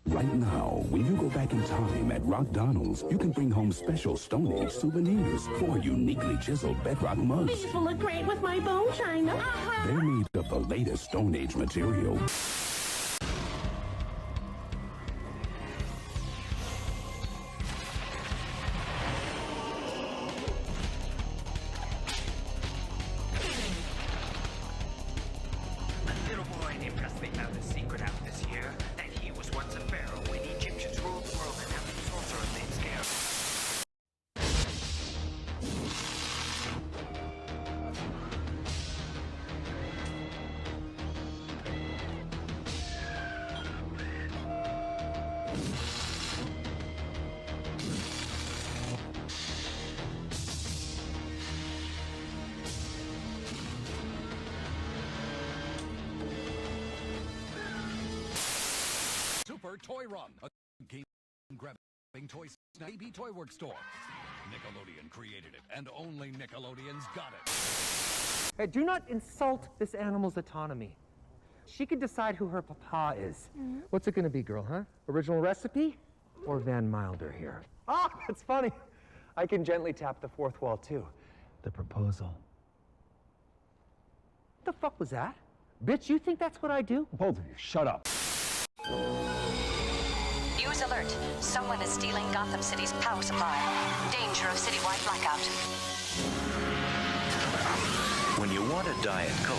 Right now, when you go back in time at McDonald's, you can bring home special Stone Age souvenirs for uniquely chiseled bedrock mugs. These will look great with my bone china. They're made of the latest Stone Age material. A little boy named Presley found a secret out this year that he was once a pharaoh when Egyptians ruled the world and now the sorcerer's name's Scarab. Super Toy Run, a game-grabbing toy snappy toy work store. Nickelodeon created it, and only Nickelodeon's got it. Hey, do not insult this animal's autonomy. She can decide who her papa is. What's it gonna be, girl, huh? Original recipe or Van Milder here? Ah, that's funny. I can gently tap the fourth wall, too. The proposal. What the fuck was that? Bitch, you think that's what I do? Both of you, shut up. News alert. Someone is stealing Gotham City's power supply. Danger of citywide blackout. When you want a Diet Coke,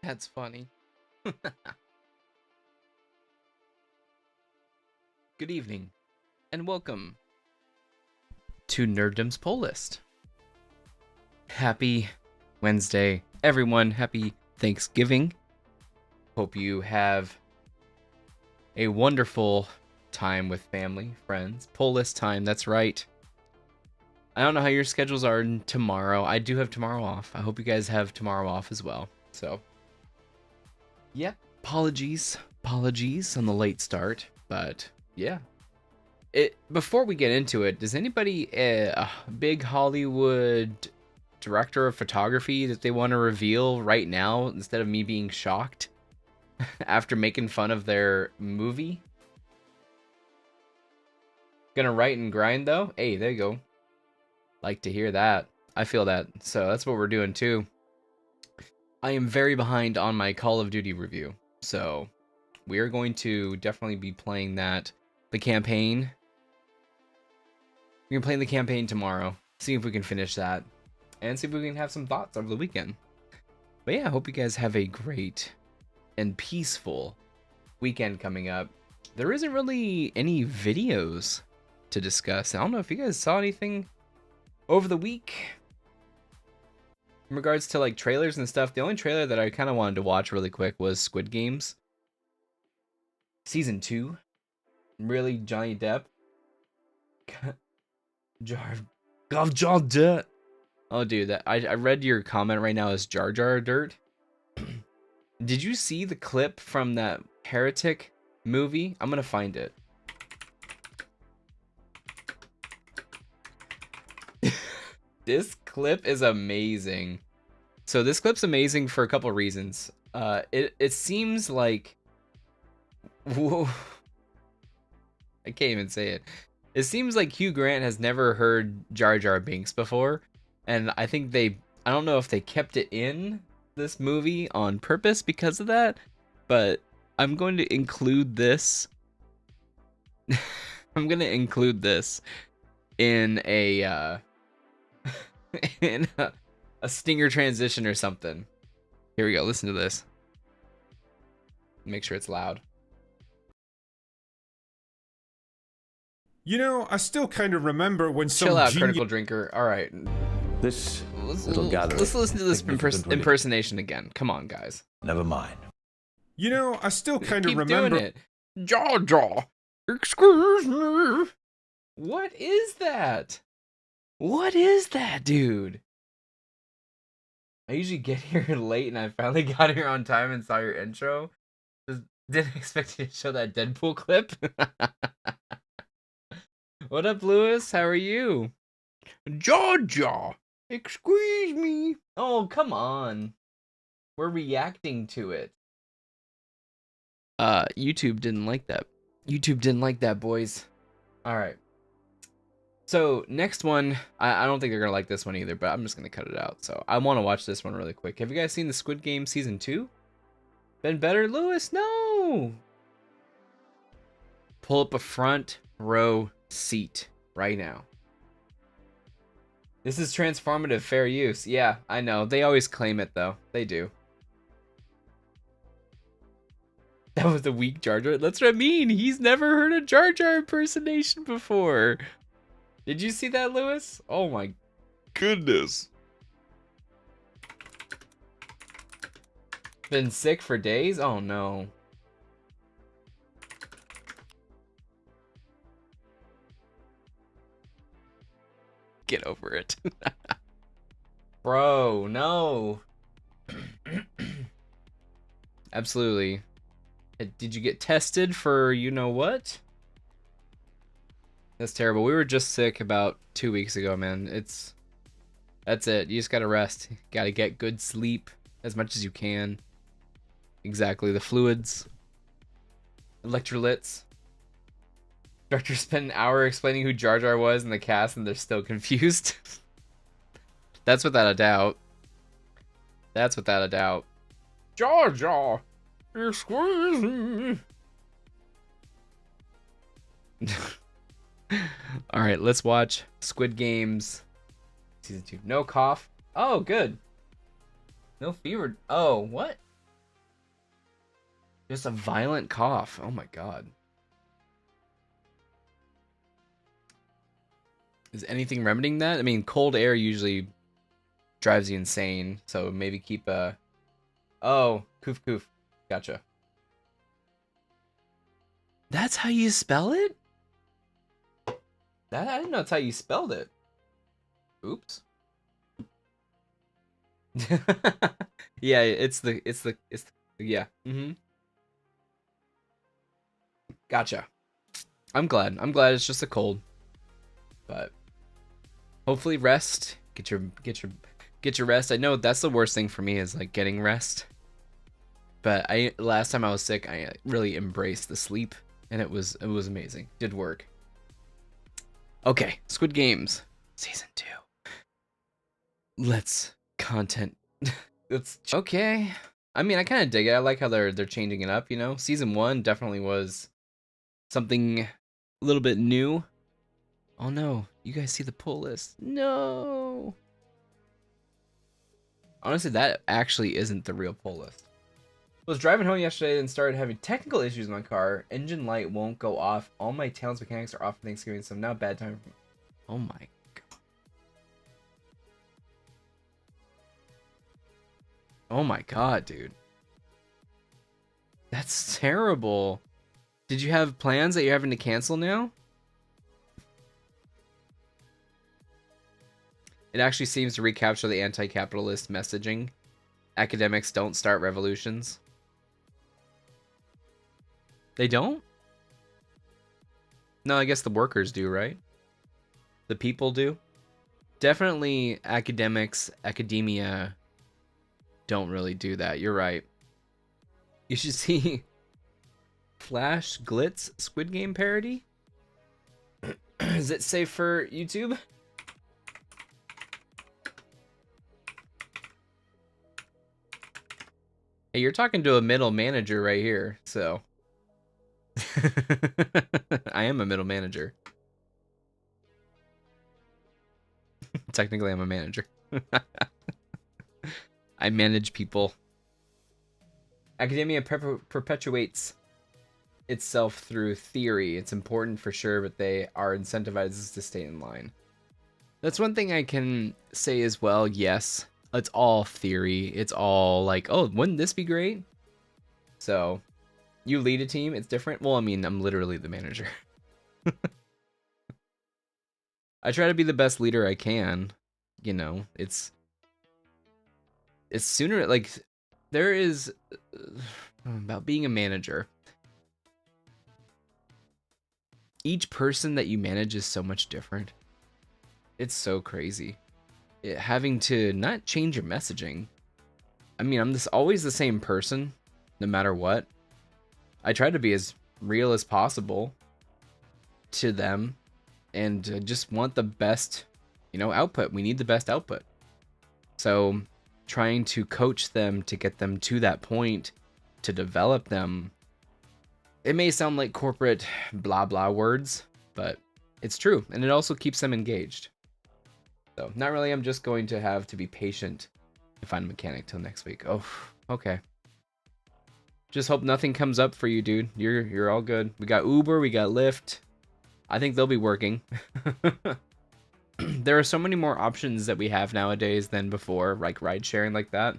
That's funny. Good evening, and welcome to Nerddom's Poll List. Happy Wednesday, everyone. Happy Thanksgiving. Hope you have a wonderful time with family, friends. Poll list time, that's right. I don't know how your schedules are tomorrow. I do have tomorrow off. I hope you guys have tomorrow off as well. So, yeah, apologies on the late start, but yeah. Before we get into it, does anybody a big Hollywood director of photography that they want to reveal right now instead of me being shocked after making fun of their movie? Gonna write and grind though? Hey, there you go. Like to hear that. I feel that. So that's what we're doing too. I am very behind on my Call of Duty review, so We are going to definitely be playing the campaign. We're gonna play the campaign tomorrow. See if we can finish that, and see if we can have some thoughts over the weekend. But yeah, I hope you guys have a great and peaceful weekend coming up. There isn't really any videos to discuss. I don't know if you guys saw anything over the week in regards to like trailers and stuff. The only trailer that I kind of wanted to watch really quick was Squid Games Season 2. Really, Johnny Depp. Jar Dirt. Oh, dude, that I read your comment right now as Jar Jar Dirt. Did you see the clip from that Heretic movie? I'm gonna find it. This clip is amazing. So this clip's amazing for a couple reasons. It seems like, whoa, I can't even say it. It seems like Hugh Grant has never heard Jar Jar Binks before, and I think I don't know if they kept it in this movie on purpose because of that, but I'm going to include this. I'm going to include this in a in a stinger transition or something. Here we go. Listen to this. Make sure it's loud. You know, I still kind of remember when some Chill out, genius... Critical Drinker. All right. This Let's listen to this impersonation again. Come on, guys. Never mind. You know, I still kind of Keep remember... doing it. Jar Jar. Excuse me. What is that? What is that, dude? I usually get here late, and I finally got here on time and saw your intro. Just didn't expect you to show that Deadpool clip. What up, Lewis? How are you? Jar Jar. Excuse me. Oh, come on. We're reacting to it. YouTube didn't like that. YouTube didn't like that, boys. All right. So next one, I don't think they're gonna like this one either, but I'm just gonna cut it out. So I want to watch this one really quick. Have you guys seen the Squid Game Season 2? Been better, Lewis? No. Pull up a front row seat right now. This is transformative fair use. Yeah, I know. They always claim it though. They do. That was a weak Jar Jar. That's what I mean. He's never heard a Jar Jar impersonation before. Did you see that, Lewis? Oh my goodness. Been sick for days? Oh no. Get over it. Bro, no. Absolutely. Did you get tested for you know what? That's terrible. We were just sick about 2 weeks ago, man. That's it. You just gotta rest. Gotta get good sleep as much as you can. Exactly. The fluids. Electrolytes. Director spent an hour explaining who Jar Jar was in the cast and they're still confused. That's without a doubt. That's without a doubt. Jar Jar! Excuse me! Alright, let's watch Squid Games Season 2. No cough. Oh, good. No fever. Oh, what? Just a violent cough. Oh my god. Is anything remedying that? I mean, cold air usually drives you insane, so maybe keep a... Oh, koof koof. Gotcha. That's how you spell it? I didn't know that's how you spelled it. Oops. Yeah, it's yeah. Gotcha. I'm glad it's just a cold. But hopefully rest. Get your rest. I know that's the worst thing for me is like getting rest. But last time I was sick, I really embraced the sleep and it was amazing. Did work. Okay, Squid Games Season 2. Let's okay. I mean, I kind of dig it. I like how they're changing it up, you know? Season 1 definitely was something a little bit new. Oh no, you guys see the pull list. No. Honestly, that actually isn't the real pull list. I was driving home yesterday and started having technical issues in my car. Engine light won't go off. All my Talents mechanics are off for Thanksgiving, so now bad time. Oh my god. Oh my god, dude. That's terrible. Did you have plans that you're having to cancel now? It actually seems to recapture the anti-capitalist messaging. Academics don't start revolutions. They don't? No, I guess the workers do, right? The people do? Definitely academia don't really do that. You're right. You should see Flash Glitz Squid Game parody. Is it safe for YouTube? Hey, you're talking to a middle manager right here, so. I am a middle manager. Technically, I'm a manager. I manage people. Academia perpetuates itself through theory. It's important for sure, but they are incentivized to stay in line. That's one thing I can say as well. Yes, it's all theory. It's all like, oh, wouldn't this be great? So, you lead a team, it's different. Well, I mean, I'm literally the manager. I try to be the best leader I can. You know, it's sooner, like, there is about being a manager. Each person that you manage is so much different. It's so crazy. Having to not change your messaging. I mean, I'm always the same person, no matter what. I try to be as real as possible to them and just want the best, you know, output. We need the best output. So trying to coach them to get them to that point, to develop them. It may sound like corporate blah blah words, but it's true. And it also keeps them engaged. So not really, I'm just going to have to be patient and find a mechanic till next week. Oh, okay. Just hope nothing comes up for you, dude. You're all good. We got Uber, we got Lyft. I think they'll be working. There are so many more options that we have nowadays than before, like ride sharing like that.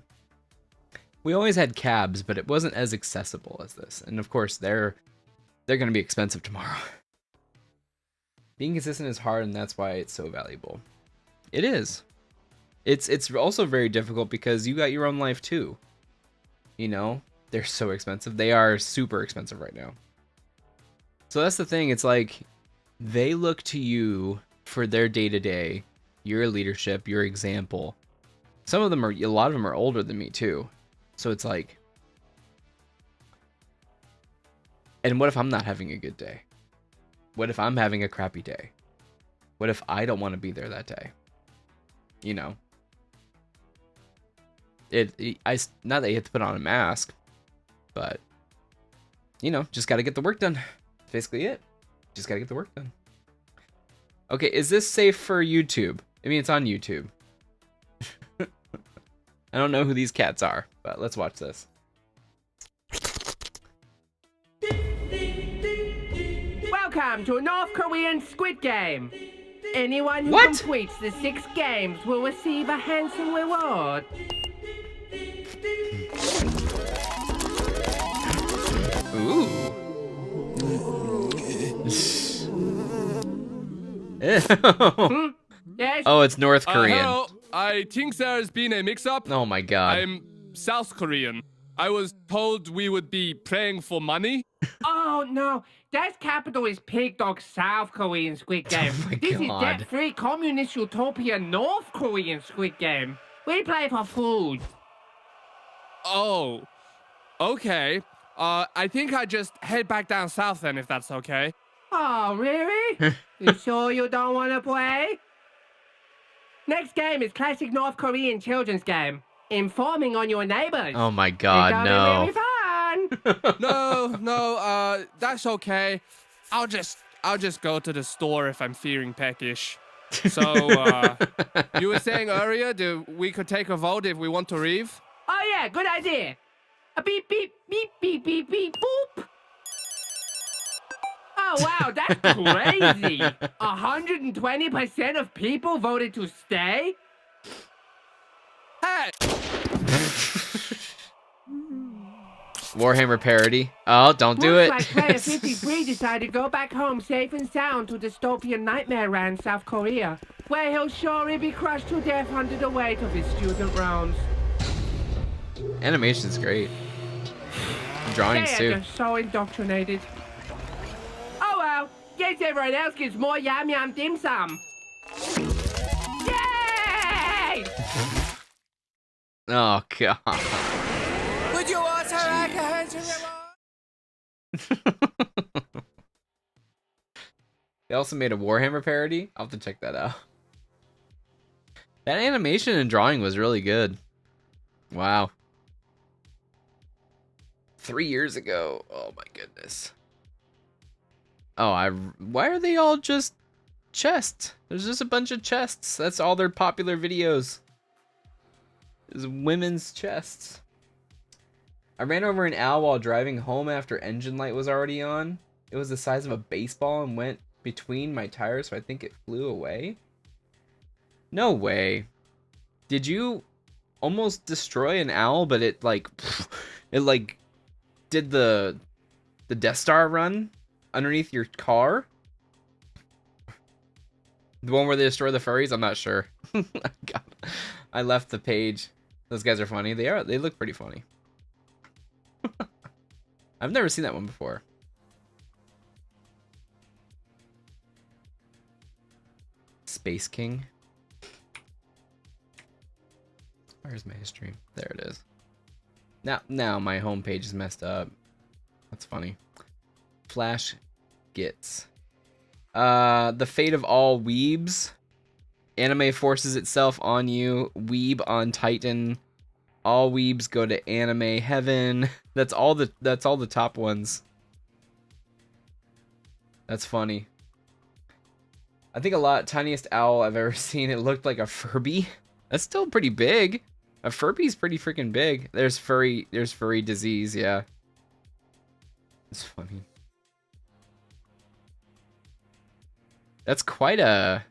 We always had cabs, but it wasn't as accessible as this. And of course, they're going to be expensive tomorrow. Being consistent is hard, and that's why it's so valuable. It is. It's also very difficult because you got your own life too. You know, they're so expensive. They are super expensive right now. So that's the thing. It's like they look to you for their day-to-day, your leadership, your example. A lot of them are older than me too. So it's like, and what if I'm not having a good day? What if I'm having a crappy day? What if I don't want to be there that day? You know, not that you have to put on a mask, but you know, just got to get the work done. That's basically it. Just got to get the work done. Okay, is this safe for YouTube? I mean, it's on YouTube. I don't know who these cats are, but let's watch this. Welcome to a North Korean Squid Game. Anyone who completes the 6 games will receive a handsome reward. Ooh. Yes? Oh, it's North Korean. Hello. I think there's been a mix-up. Oh my god. I'm South Korean. I was told we would be praying for money. Oh no, that capital is Pig Dog South Korean Squid Game. Oh my This is God. debt-free communist utopia North Korean Squid Game. We play for food. Oh, okay. I think I just head back down south then, if that's okay. Oh, really? You sure you don't want to play? Next game is classic North Korean children's game. informing on your neighbors. Oh my It's God, gonna no. be really fun. No, that's okay. I'll just go to the store if I'm feeling peckish. So, you were saying earlier that we could take a vote if we want to leave? Oh yeah, good idea. A beep beep beep beep beep beep boop. Oh wow, that's crazy. 120% of people voted to stay? Hey! Warhammer parody. Oh, don't do it. Looks like Player 53 decided to go back home safe and sound to dystopian nightmare land South Korea, where he'll surely be crushed to death under the weight of his student rounds. Animation's great. Drawings They are too. just so indoctrinated. Oh well, guess everyone else gets more yum yum dim sum. Yay! Oh god. Would you want to like a handsome They also made a Warhammer parody. I'll have to check that out. That animation and drawing was really good. Wow. 3 years ago. Oh my goodness. Oh, why are they all just chests? There's just a bunch of chests. That's all their popular videos. Is women's chests. I ran over an owl while driving home after engine light was already on. It was the size of a baseball and went between my tires, so I think it flew away. No way. Did you almost destroy an owl, but it like did the Death Star run underneath your car? The one where they destroy the furries? I'm not sure. God. I left the page. Those guys are funny. They look pretty funny. I've never seen that one before. Space King. Where's my history? There it is. Now my homepage is messed up. That's funny. Flash gets. The fate of all weebs. Anime forces itself on you. Weeb on Titan. All weebs go to anime heaven. That's all the top ones. That's funny. I think tiniest owl I've ever seen. It looked like a Furby. That's still pretty big. A Furby's pretty freaking big. There's furry disease, yeah. It's funny. That's quite a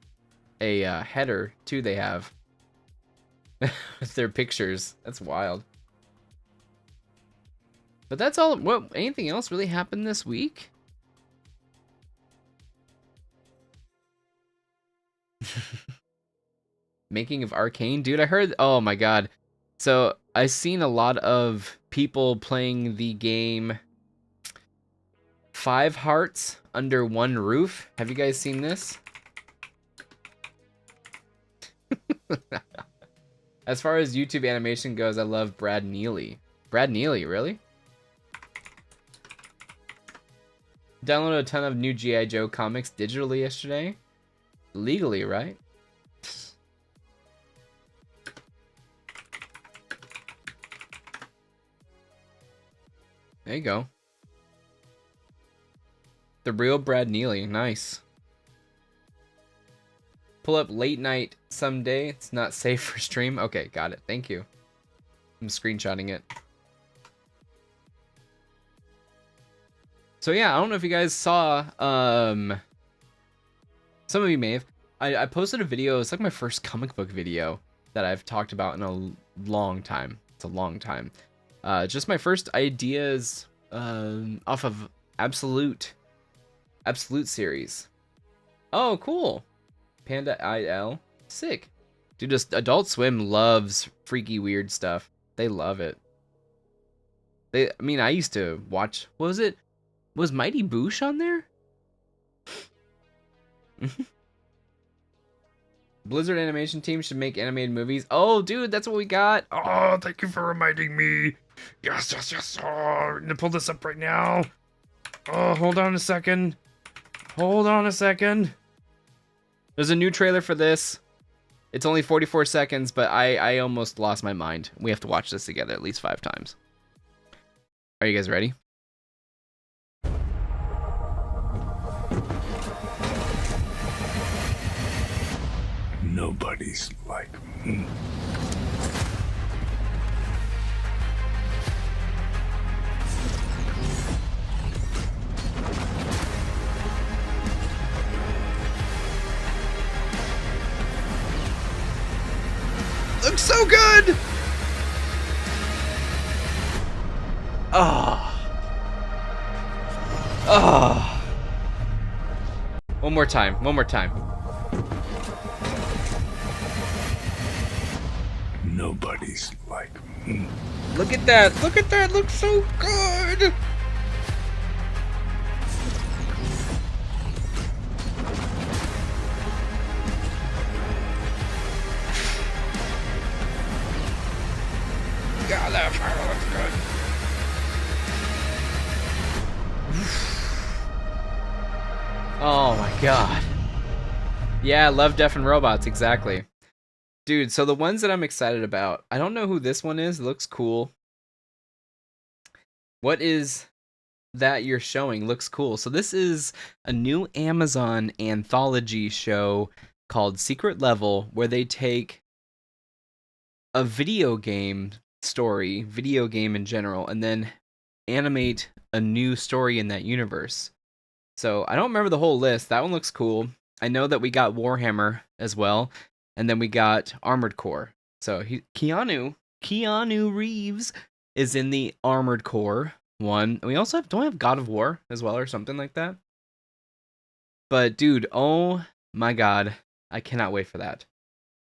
header too they have. With their pictures. That's wild. But that's all. What? Anything else really happened this week? Making of Arcane, dude. I heard. Oh my god. So I've seen a lot of people playing the game 5 Hearts Under One Roof. Have you guys seen this? As far as YouTube animation goes, I love Brad Neely. Brad Neely, really? Downloaded a ton of new G.I. Joe comics digitally yesterday. Legally, right? There you go. The real Brad Neely. Nice. Pull up late night someday. It's not safe for stream. Okay, got it. Thank you. I'm screenshotting it. So yeah, I don't know if you guys saw, some of you may have. I posted a video. It's like my first comic book video that I've talked about in a long time. It's a long time. Just my first ideas off of Absolute series. Oh, cool. Panda IL. Sick. Dude, just Adult Swim loves freaky weird stuff. They love it. I mean, I used to watch, what was it? Was Mighty Boosh on there? Blizzard animation team should make animated movies. Oh, dude, that's what we got. Oh, thank you for reminding me. Yes. Oh, I'm gonna pull this up right now. Oh, hold on a second. There's a new trailer for this. It's only 44 seconds, but I almost lost my mind. We have to watch this together at least 5 times. Are you guys ready? Nobody's like me. Looks so good! Oh. Oh. One more time. One more time. Nobody's like me. Look at that. Look at that. Looks so good. God, that fire looks good. Oh my god. Yeah, Love, Death, and Robots, exactly. Dude, so the ones that I'm excited about, I don't know who this one is. It looks cool. What is that you're showing? Looks cool. So this is a new Amazon anthology show called Secret Level, where they take a video game story, video game in general, and then animate a new story in that universe. So I don't remember the whole list. That one looks cool. I know that we got Warhammer as well, and then we got Armored Core. So Keanu Reeves is in the Armored Core one. And we also don't we have God of War as well or something like that? But dude, oh my god, I cannot wait for that.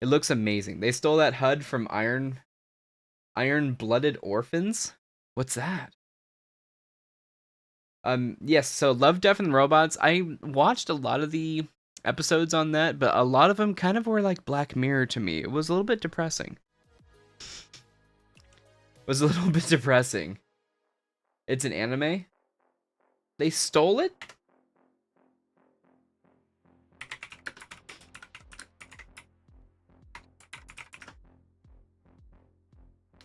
It looks amazing. They stole that HUD from Iron-Blooded Orphans. What's that? Yes, so Love, Death, and Robots. I watched a lot of the episodes on that, but a lot of them kind of were like Black Mirror to me. It was a little bit depressing. It's an anime? They stole it?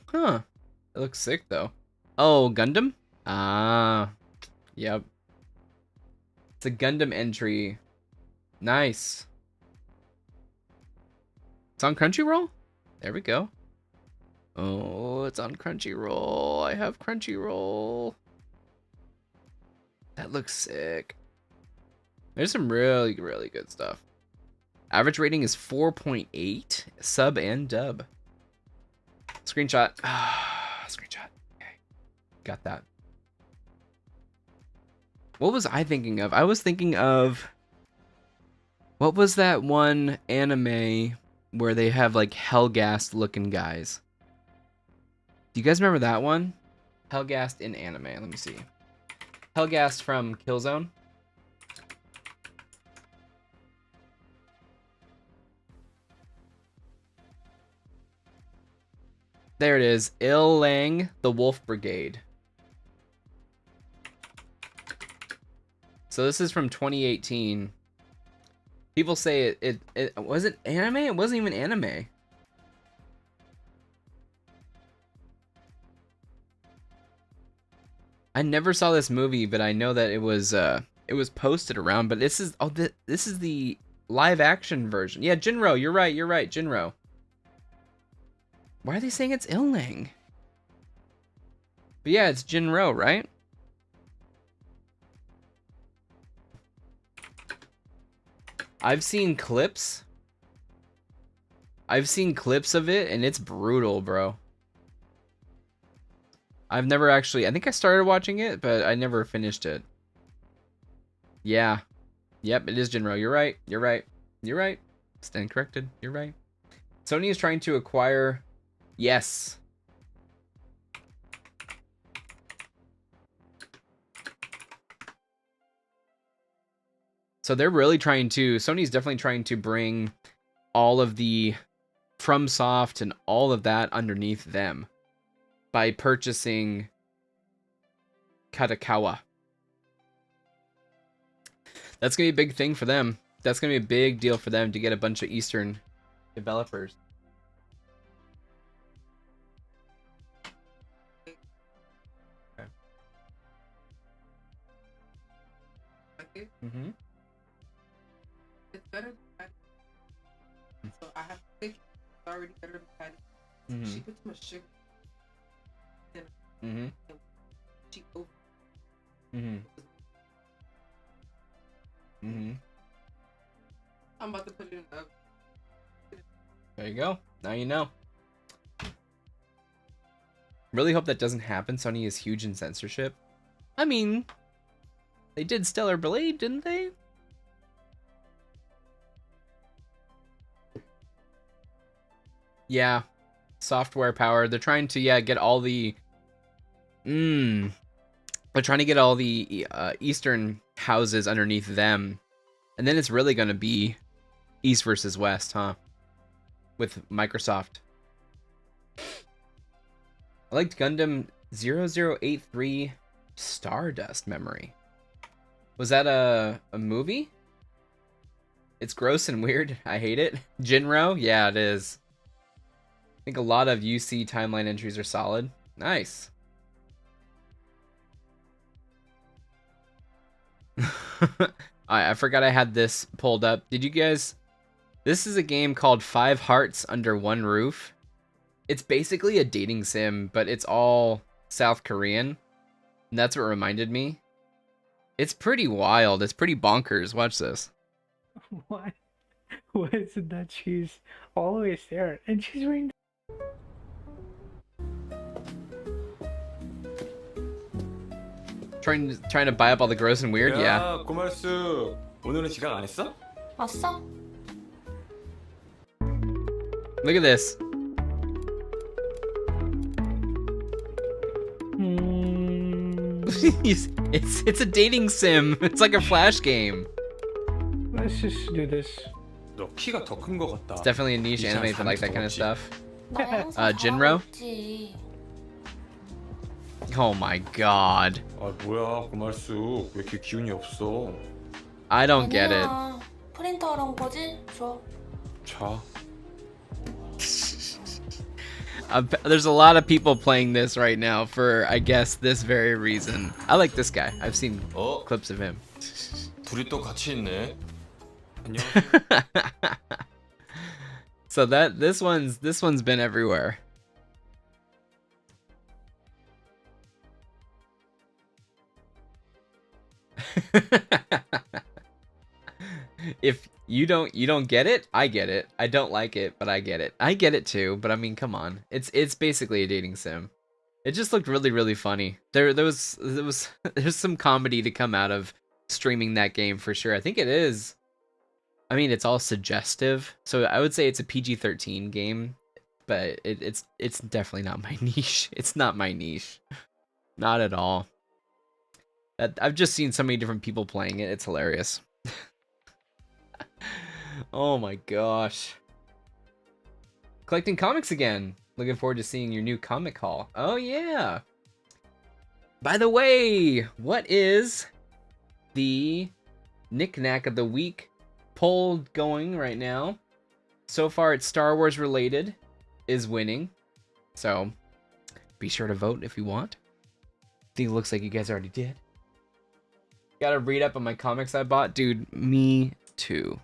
Huh. It looks sick, though. Oh, Gundam? Ah. Yep. It's a Gundam entry. Nice. It's on Crunchyroll? There we go. Oh, it's on Crunchyroll. I have Crunchyroll. That looks sick. There's some really, really good stuff. Average rating is 4.8. Sub and dub. Screenshot. Screenshot. Okay. Got that. What was I thinking of? I was thinking of... What was that one anime where they have like Hellgast looking guys? Do you guys remember that one? Hellgast in anime. Let me see. Hellgast from Killzone. There it is. Illang, the Wolf Brigade. So this is from 2018. People say it was it anime? It wasn't even anime. I never saw this movie, but I know that it was posted around. But this is this is the live action version. Yeah, Jinro, you're right, Jinro. Why are they saying it's Illang? But yeah, it's Jinro, right? I've seen clips. I've seen clips of it, and it's brutal, bro. I've never actually... I think I started watching it, but I never finished it. Yeah. Yep, it is Jinro. You're right. You're right. You're right. Stand corrected. You're right. Sony is trying to acquire... Yes. So they're really trying to... Sony's definitely trying to bring all of the FromSoft and all of that underneath them by purchasing Katakawa. That's going to be a big thing for them. That's going to be a big deal for them to get a bunch of Eastern developers. Okay. Mm-hmm. It's better than Patty. So I have to think it's already better than Patty. Mm-hmm. She put too much sugar. Mm-hmm. She over. Mm-hmm. Mm-hmm. I'm about to put it in the oven. There you go. Now you know. Really hope that doesn't happen. Sony is huge in censorship. I mean, they did Stellar Blade, didn't they? Yeah. Software power. They're trying to, get all the... They're trying to get all the Eastern houses underneath them. And then it's really going to be East versus West, huh? With Microsoft. I liked Gundam 0083 Stardust Memory. Was that a movie? It's gross and weird. I hate it. Jinro? Yeah, it is. I think a lot of UC timeline entries are solid. Nice. I forgot I had this pulled up. Did you guys... This is a game called 5 Hearts Under One Roof. It's basically a dating sim, but it's all South Korean. And that's what reminded me. It's pretty wild. It's pretty bonkers. Watch this. What? What is it that she's always there? And she's wearing... Trying to buy up all the gross and weird? Yeah. 고말수 오늘은 지각 안 했어? 왔어? Look at this. it's a dating sim. It's like a flash game. Let's just do this. 너 키가 더 큰 거 같다. It's definitely a niche anime that like that kind of stuff. 나 항상 Jinro? 있지. Oh my god. 아 뭐야 고말수 왜 이렇게 기운이 없어? I don't get it. 아니야. 프린터 하러 온 거지? 줘. 자. There's a lot of people playing this right now for, I guess, this very reason. I like this guy. I've seen clips of him. 둘이 또 같이 있네. 안녕. So this one's been everywhere. If you don't get it, I get it. I don't like it, but I get it. I get it too, but I mean, come on. It's basically a dating sim. It just looked really, really funny. There's some comedy to come out of streaming that game for sure. I think it is. I mean, it's all suggestive, so I would say it's a PG-13 game, but it's definitely not my niche. It's not my niche, not at all. I've just seen so many different people playing it. It's hilarious. Oh my gosh. Collecting comics again. Looking forward to seeing your new comic haul. Oh yeah. By the way, what is the knick-knack of the week poll going right now? So far it's Star Wars related is winning. So be sure to vote if you want. I think it looks like you guys already did. Gotta read up on my comics I bought. Dude, me too.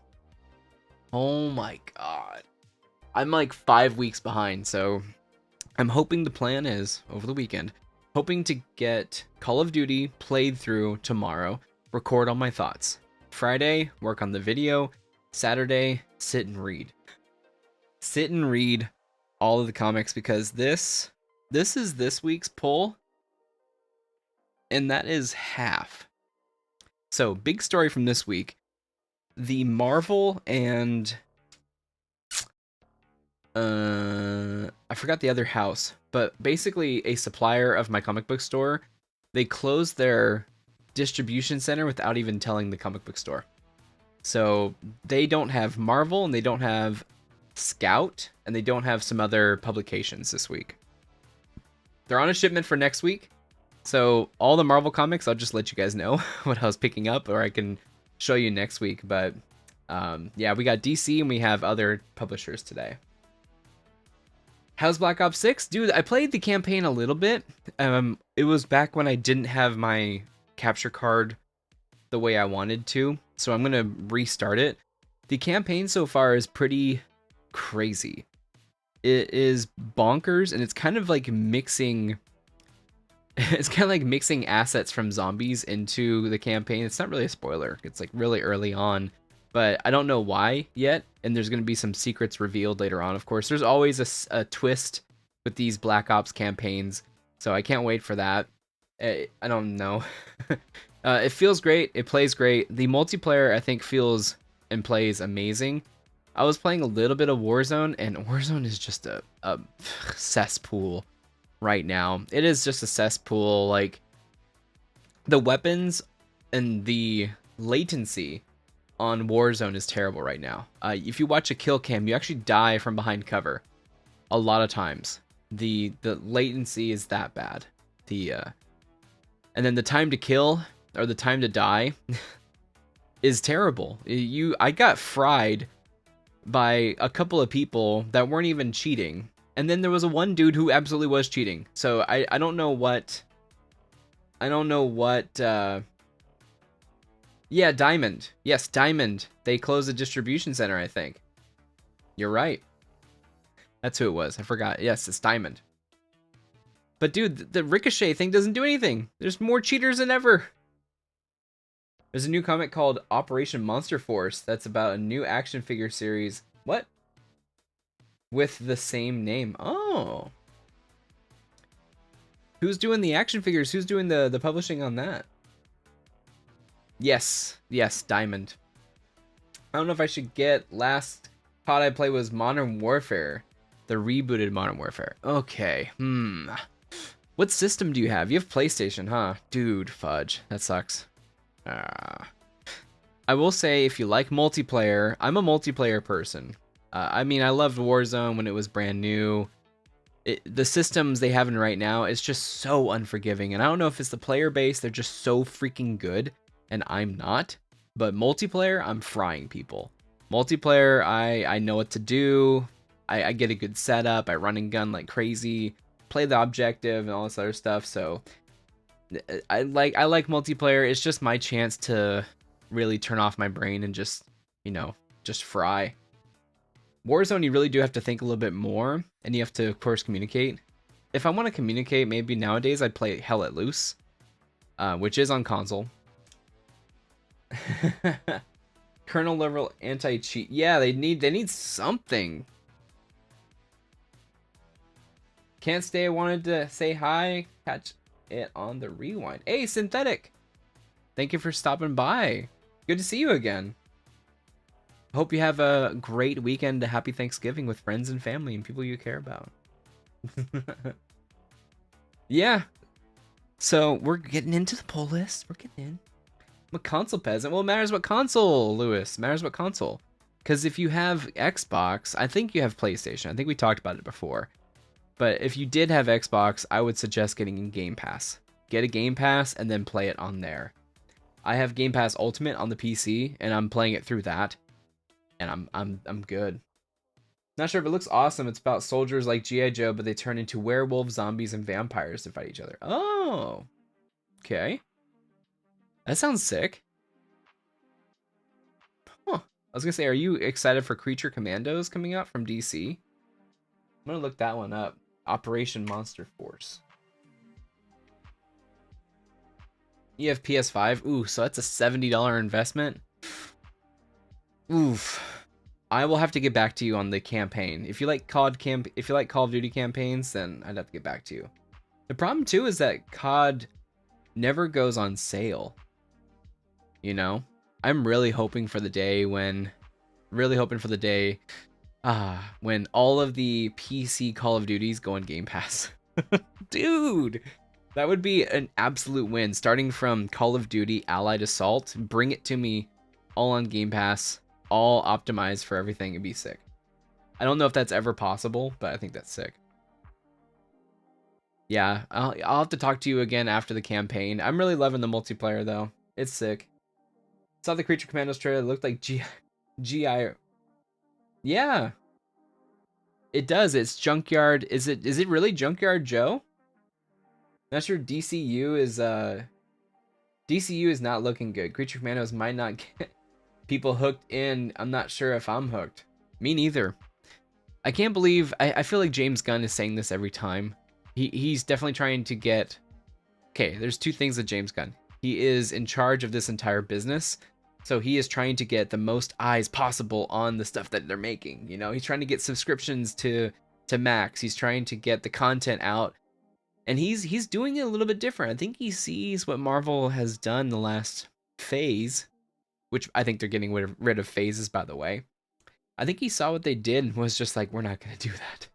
Oh my god. I'm like 5 weeks behind, so I'm hoping the plan is, over the weekend, hoping to get Call of Duty played through tomorrow, record all my thoughts. Friday, work on the video. Saturday, sit and read. Sit and read all of the comics because this is this week's poll, and that is half. So, big story from this week. The Marvel and I forgot the other house, but basically a supplier of my comic book store, they closed their distribution center without even telling the comic book store. So they don't have Marvel and they don't have Scout and they don't have some other publications this week. They're on a shipment for next week. So all the Marvel comics, I'll just let you guys know what I was picking up, or I can show you next week. But Yeah, we got DC and we have other publishers today. How's Black Ops 6? Dude, I played the campaign a little bit. It was back when I didn't have my capture card the way I wanted to, so I'm gonna restart it. The campaign so far is pretty crazy. It is bonkers, and it's kind of like mixing assets from zombies into the campaign. It's not really a spoiler. It's like really early on, but I don't know why yet, and there's going to be some secrets revealed later on. Of course, there's always a twist with these Black Ops campaigns, so I can't wait for that. I don't know. It feels great. It plays great. The multiplayer, I think, feels and plays amazing. I was playing a little bit of Warzone, and Warzone is just a cesspool right now. It is just a cesspool. Like, the weapons and the latency on Warzone is terrible right now. If you watch a kill cam, you actually die from behind cover a lot of times. The latency is that bad. And then the time to kill or the time to die is terrible. I got fried by a couple of people that weren't even cheating. And then there was one dude who absolutely was cheating. So I don't know what... Yeah, Diamond. Yes, Diamond. They closed the distribution center, I think. You're right. That's who it was. I forgot. Yes, it's Diamond. But dude, the Ricochet thing doesn't do anything. There's more cheaters than ever. There's a new comic called Operation Monster Force that's about a new action figure series. What? With the same name. Oh. Who's doing the action figures? Who's doing the publishing on that? Yes, Diamond. I don't know if I should get... Last COD I played was Modern Warfare. The rebooted Modern Warfare. Okay, What system do you have? You have PlayStation, huh? Dude, fudge. That sucks. I will say, if you like multiplayer, I'm a multiplayer person. I mean, I loved Warzone when it was brand new. The systems they have in right now is just so unforgiving. And I don't know if it's the player base. They're just so freaking good. And I'm not. But multiplayer, I'm frying people. Multiplayer, I know what to do. I get a good setup. I run and gun like crazy. Play the objective and all this other stuff. So I like multiplayer. It's just my chance to really turn off my brain and just, just fry. Warzone, you really do have to think a little bit more, and you have to, of course, communicate. If I want to communicate, maybe nowadays I'd play Hell Let Loose, which is on console. Kernel level anti-cheat. Yeah, they need something. Can't stay. I wanted to say hi. Catch it on the rewind. Hey, Synthetic. Thank you for stopping by. Good to see you again. Hope you have a great weekend. A happy Thanksgiving with friends and family and people you care about. Yeah. So we're getting into the poll list. We're getting in. I'm a console peasant. Well, it matters what console, Lewis. It matters what console. Because if you have Xbox, I think you have PlayStation. I think we talked about it before. But if you did have Xbox, I would suggest getting a Game Pass. Get a Game Pass and then play it on there. I have Game Pass Ultimate on the PC, and I'm playing it through that. And I'm good. Not sure if it looks awesome. It's about soldiers like G.I. Joe, but they turn into werewolves, zombies, and vampires to fight each other. Oh. Okay. That sounds sick. Huh. I was gonna say, are you excited for Creature Commandos coming out from DC? I'm gonna look that one up. Operation Monster Force. You have PS5? Ooh, so that's a $70 investment. Oof. I will have to get back to you on the campaign. If you like Call of Duty campaigns, then I'd have to get back to you. The problem too is that COD never goes on sale. I'm really hoping for the day when when all of the PC Call of Duties go on Game Pass. Dude, that would be an absolute win. Starting from Call of Duty Allied Assault, bring it to me all on Game Pass, all optimized for everything. It'd be sick. I don't know if that's ever possible, but I think that's sick. Yeah, I'll have to talk to you again after the campaign. I'm really loving the multiplayer though. It's sick. Saw the Creature Commandos trailer. It looked like GI. Yeah, it does. It's Junkyard. Is it really Junkyard Joe? Not sure. DCU is not looking good. Creature Commandos might not get people hooked in. I'm not sure if I'm hooked. Me neither. I can't believe. I feel like James Gunn is saying this every time. He's definitely trying to get. Okay, there's two things with James Gunn. He is in charge of this entire business, so he is trying to get the most eyes possible on the stuff that they're making. You know, he's trying to get subscriptions to Max. He's trying to get the content out, and he's doing it a little bit different. I think he sees what Marvel has done the last phase, which I think they're getting rid of phases, by the way. I think he saw what they did and was just like, we're not going to do that.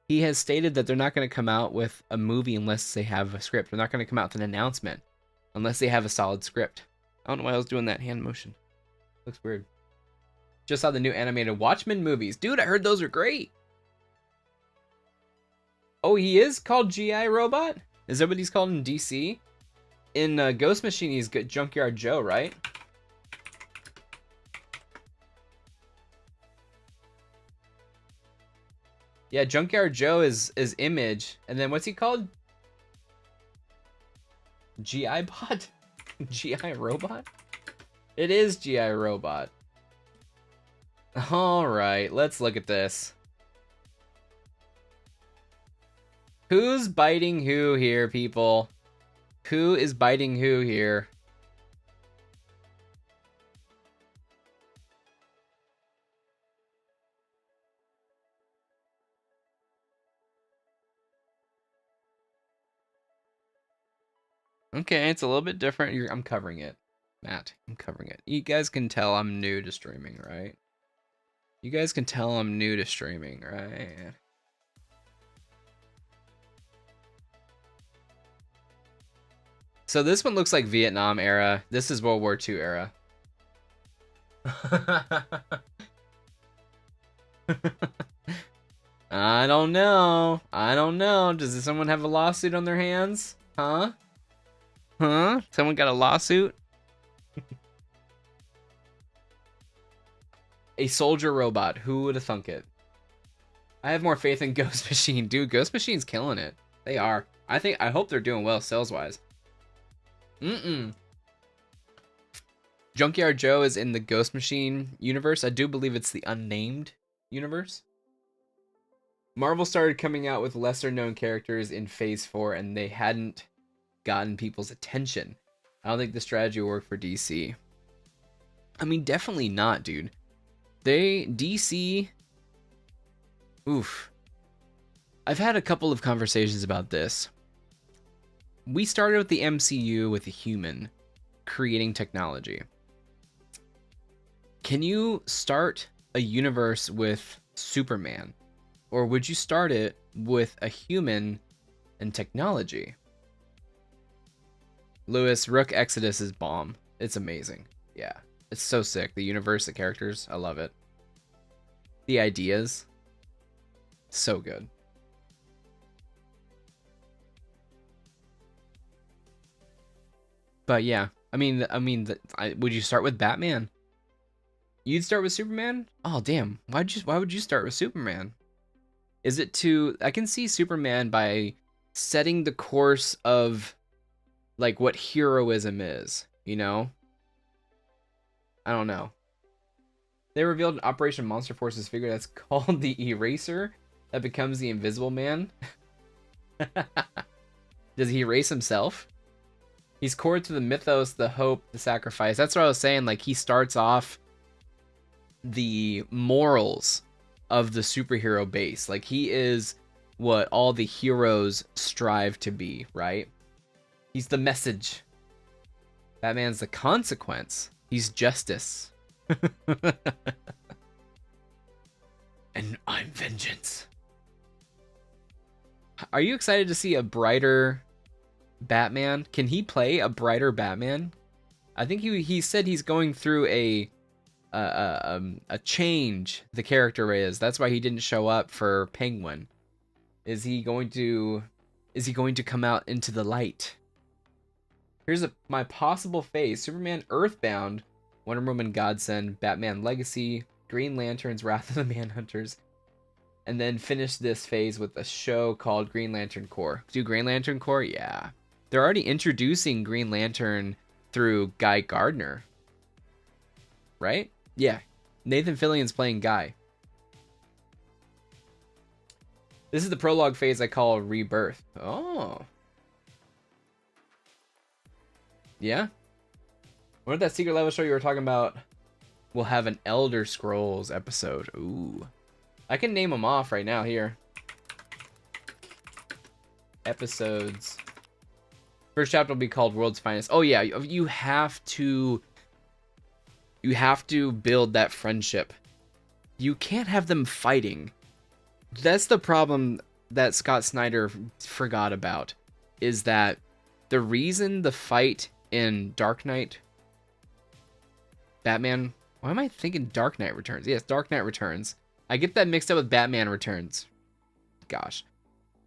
He has stated that they're not going to come out with a movie unless they have a script. They're not going to come out with an announcement unless they have a solid script. I don't know why I was doing that hand motion. Looks weird. Just saw the new animated Watchmen movies. Dude, I heard those are great. Oh, he is called G.I. Robot? Is that what he's called in DC? In Ghost Machine, he's Junkyard Joe, right? Yeah, Junkyard Joe is Image. And then what's he called? G.I. Bot? G.I. Robot? It is G.I. Robot. Alright, let's look at this. Who's biting who here, people? Who is biting who here? Okay, it's a little bit different. I'm covering it. Matt, I'm covering it. You guys can tell I'm new to streaming, right? You guys can tell I'm new to streaming, right? So this one looks like Vietnam era. This is World War II era. I don't know. I don't know. Does someone have a lawsuit on their hands? Huh? Huh? Someone got a lawsuit? A soldier robot. Who would have thunk it? I have more faith in Ghost Machine. Dude, Ghost Machine's killing it. They are. I hope they're doing well sales-wise. Junkyard Joe is in the Ghost Machine universe. I do believe it's the unnamed universe. Marvel started coming out with lesser-known characters in Phase 4, and they hadn't gotten people's attention. I don't think the strategy worked for DC. I mean, definitely not, dude. DC... Oof. I've had a couple of conversations about this. We started with the MCU with a human creating technology. Can you start a universe with Superman? Or would you start it with a human and technology? Lewis, Rook Exodus is bomb. It's amazing. Yeah, it's so sick. The universe, the characters, I love it. The ideas, so good. But yeah, would you start with Batman? You'd start with Superman? Oh damn! Why would you start with Superman? Is it I can see Superman by setting the course of like what heroism is, you know? I don't know. They revealed an Operation Monster Forces figure that's called the Eraser that becomes the Invisible Man. Does he erase himself? He's core to the mythos, the hope, the sacrifice. That's what I was saying. Like, he starts off the morals of the superhero base. Like, he is what all the heroes strive to be, right? He's the message. Batman's the consequence. He's justice. And I'm vengeance. Are you excited to see a brighter Batman? Can he play a brighter Batman? I think he said he's going through a change. The character is. That's why he didn't show up for Penguin. Is he going to come out into the light? Here's my possible phase. Superman Earthbound Wonder Woman Godsend, Batman Legacy, Green Lantern's Wrath of the Manhunters, and then finish this phase with a show called Green Lantern Corps. Do Green Lantern Corps? Yeah. They're already introducing Green Lantern through Guy Gardner. Right? Yeah. Nathan Fillion's playing Guy. This is the prologue phase I call Rebirth. Oh. Yeah? What if that secret level show you were talking about will have an Elder Scrolls episode? Ooh. I can name them off right now here. Episodes. First chapter will be called World's Finest. Oh yeah, you have to build that friendship. You can't have them fighting. That's the problem that Scott Snyder forgot about, is that the reason the fight in Dark Knight Batman, why am I thinking Dark Knight Returns? Yes, Dark Knight Returns. I get that mixed up with Batman Returns. Gosh.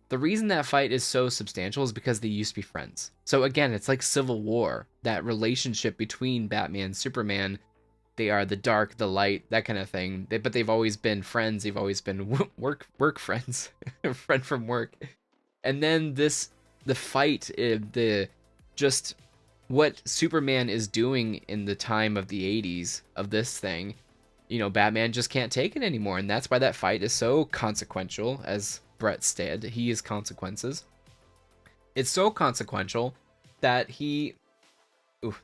The reason that fight is so substantial is because they used to be friends. So again, it's like Civil War, that relationship between Batman and Superman. They are the dark, the light, that kind of thing. But they've always been friends. They've always been work friends, friend from work. And then the fight, just what Superman is doing in the time of the 80s of this thing, Batman just can't take it anymore. And that's why that fight is so consequential, as Brett said. He is consequences. It's so consequential that ooh,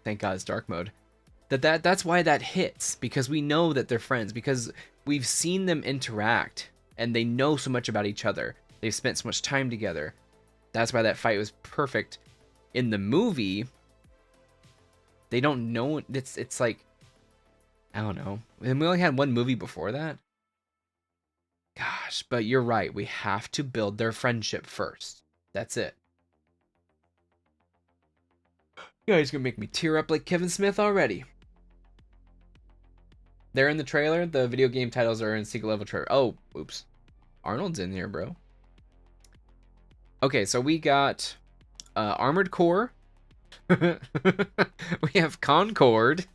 thank God it's dark mode. That's why that hits, because we know that they're friends, because we've seen them interact and they know so much about each other. They've spent so much time together. That's why that fight was perfect. In the movie, they don't know. It's like, I don't know. And we only had one movie before that. Gosh, but you're right. We have to build their friendship first. That's it. You guys gonna make me tear up like Kevin Smith already. They're in the trailer. The video game titles are in secret level trailer. Oh, oops. Arnold's in here, bro. Okay, so we got Armored Core. We have Concord.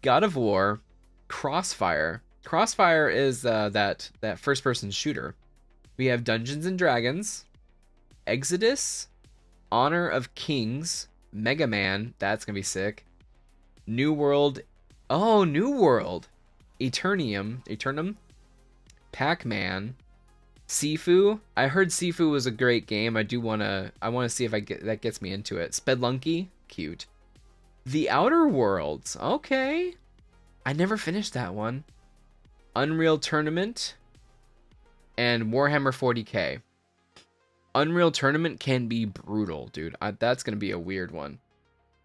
God of War. Crossfire. Crossfire is that first-person shooter. We have Dungeons and Dragons. Exodus. Honor of Kings. Mega Man. That's going to be sick. New World. Oh, New World. Eternum. Pac-Man. Sifu. I heard Sifu was a great game. I want to see if that gets me into it. Spelunky. Cute. The Outer Worlds. Okay. I never finished that one. Unreal Tournament. And Warhammer 40k. Unreal Tournament can be brutal, dude. That's going to be a weird one.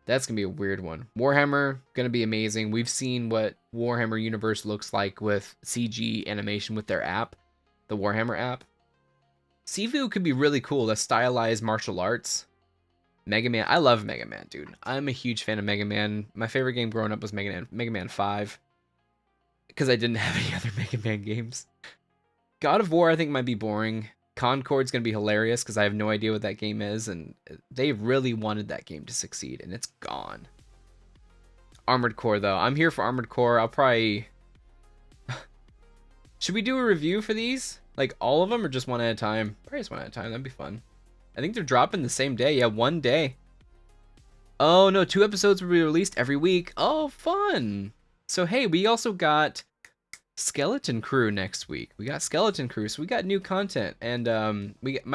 Warhammer, going to be amazing. We've seen what Warhammer Universe looks like with CG animation with their app. The Warhammer app. Sifu could be really cool. The stylized martial arts. Mega Man. I love Mega Man, dude. I'm a huge fan of Mega Man. My favorite game growing up was Mega Man 5. Because I didn't have any other Mega Man games. God of War, I think, might be boring. Concord's going to be hilarious because I have no idea what that game is. And they really wanted that game to succeed. And it's gone. Armored Core, though. I'm here for Armored Core. I'll probably... Should we do a review for these? Like all of them or just one at a time? Probably just one at a time. That'd be fun. I think they're dropping the same day. Yeah, one day. Oh, no. 2 episodes will be released every week. Oh, fun. So, hey, we also got Skeleton Crew next week. We got Skeleton Crew. So we got new content. And we got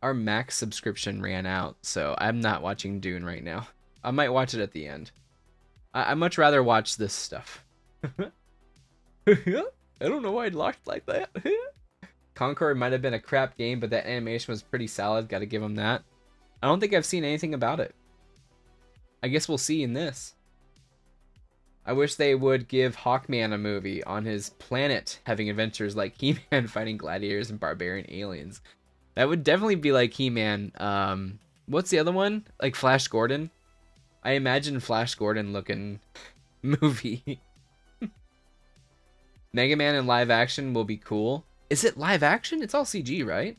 our Max subscription ran out. So I'm not watching Dune right now. I might watch it at the end. I'd much rather watch this stuff. I don't know why it locked like that. Concord might have been a crap game, but that animation was pretty solid. Gotta give them that. I don't think I've seen anything about it. I guess we'll see in this. I wish they would give Hawkman a movie on his planet, having adventures like He-Man fighting gladiators and barbarian aliens. That would definitely be like He-Man. What's the other one? Like Flash Gordon? I imagine Flash Gordon looking movie. Mega Man in live action will be cool. Is it live action? It's all CG, right?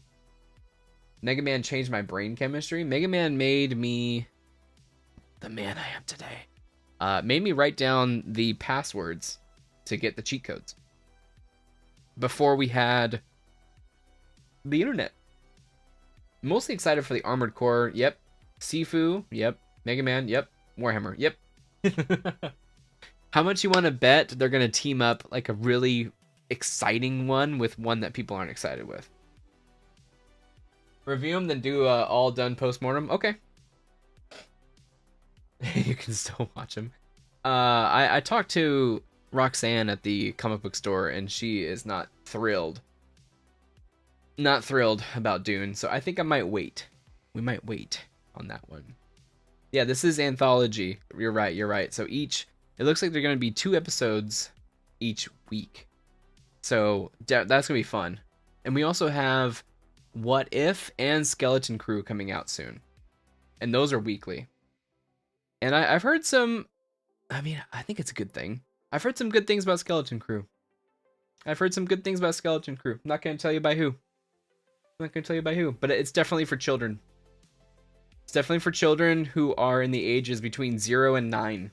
Mega Man changed my brain chemistry. Mega Man made me the man I am today. made me write down the passwords to get the cheat codes before we had the internet. Mostly excited for the Armored Core. Yep. Sifu. Yep. Mega Man. Yep. Warhammer. Yep. How much you want to bet they're going to team up like a really exciting one with one that people aren't excited with? Review them, then do all done postmortem. Okay. You can still watch them. I talked to Roxanne at the comic book store, and she is not thrilled. Not thrilled about Dune, so I think I might wait. We might wait on that one. Yeah, this is anthology. You're right. So it looks like they're going to be 2 episodes each week. So that's going to be fun. And we also have What If and Skeleton Crew coming out soon. And those are weekly. And I've heard some, I think it's a good thing. I've heard some good things about Skeleton Crew. I'm not going to tell you by who. But it's definitely for children. It's definitely for children who are in the ages between 0 and 9.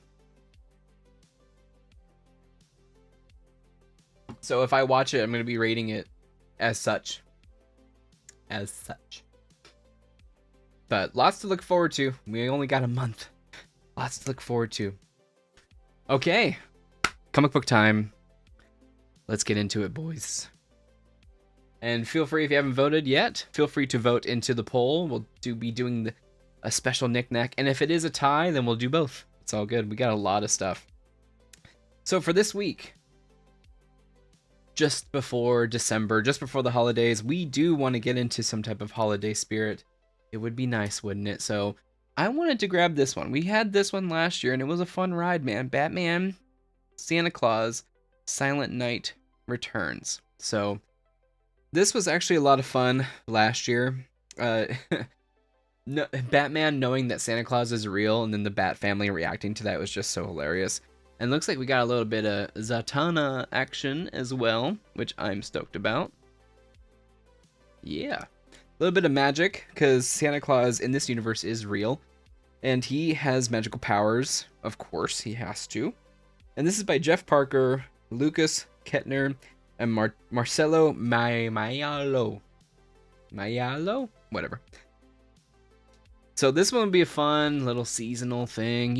So if I watch it, I'm going to be rating it as such. But lots to look forward to. We only got a month. Lots to look forward to. Okay. Comic book time. Let's get into it, boys. And feel free, if you haven't voted yet, feel free to vote into the poll. We'll be doing a special knick-knack. And if it is a tie, then we'll do both. It's all good. We got a lot of stuff. So for this week, just before December, just before the holidays, we do want to get into some type of holiday spirit. It would be nice, wouldn't it? So I wanted to grab this one. We had this one last year, and it was a fun ride, man. Batman, Santa Claus, Silent Night Returns. So this was actually a lot of fun last year. Batman knowing that Santa Claus is real, and then the Bat family reacting to that was just so hilarious. And looks like we got a little bit of Zatanna action as well, which I'm stoked about. Yeah. A little bit of magic, because Santa Claus in this universe is real. And he has magical powers. Of course, he has to. And this is by Jeff Parker, Lucas Kettner, and Marcelo Maialo. Whatever. So this one will be a fun little seasonal thing,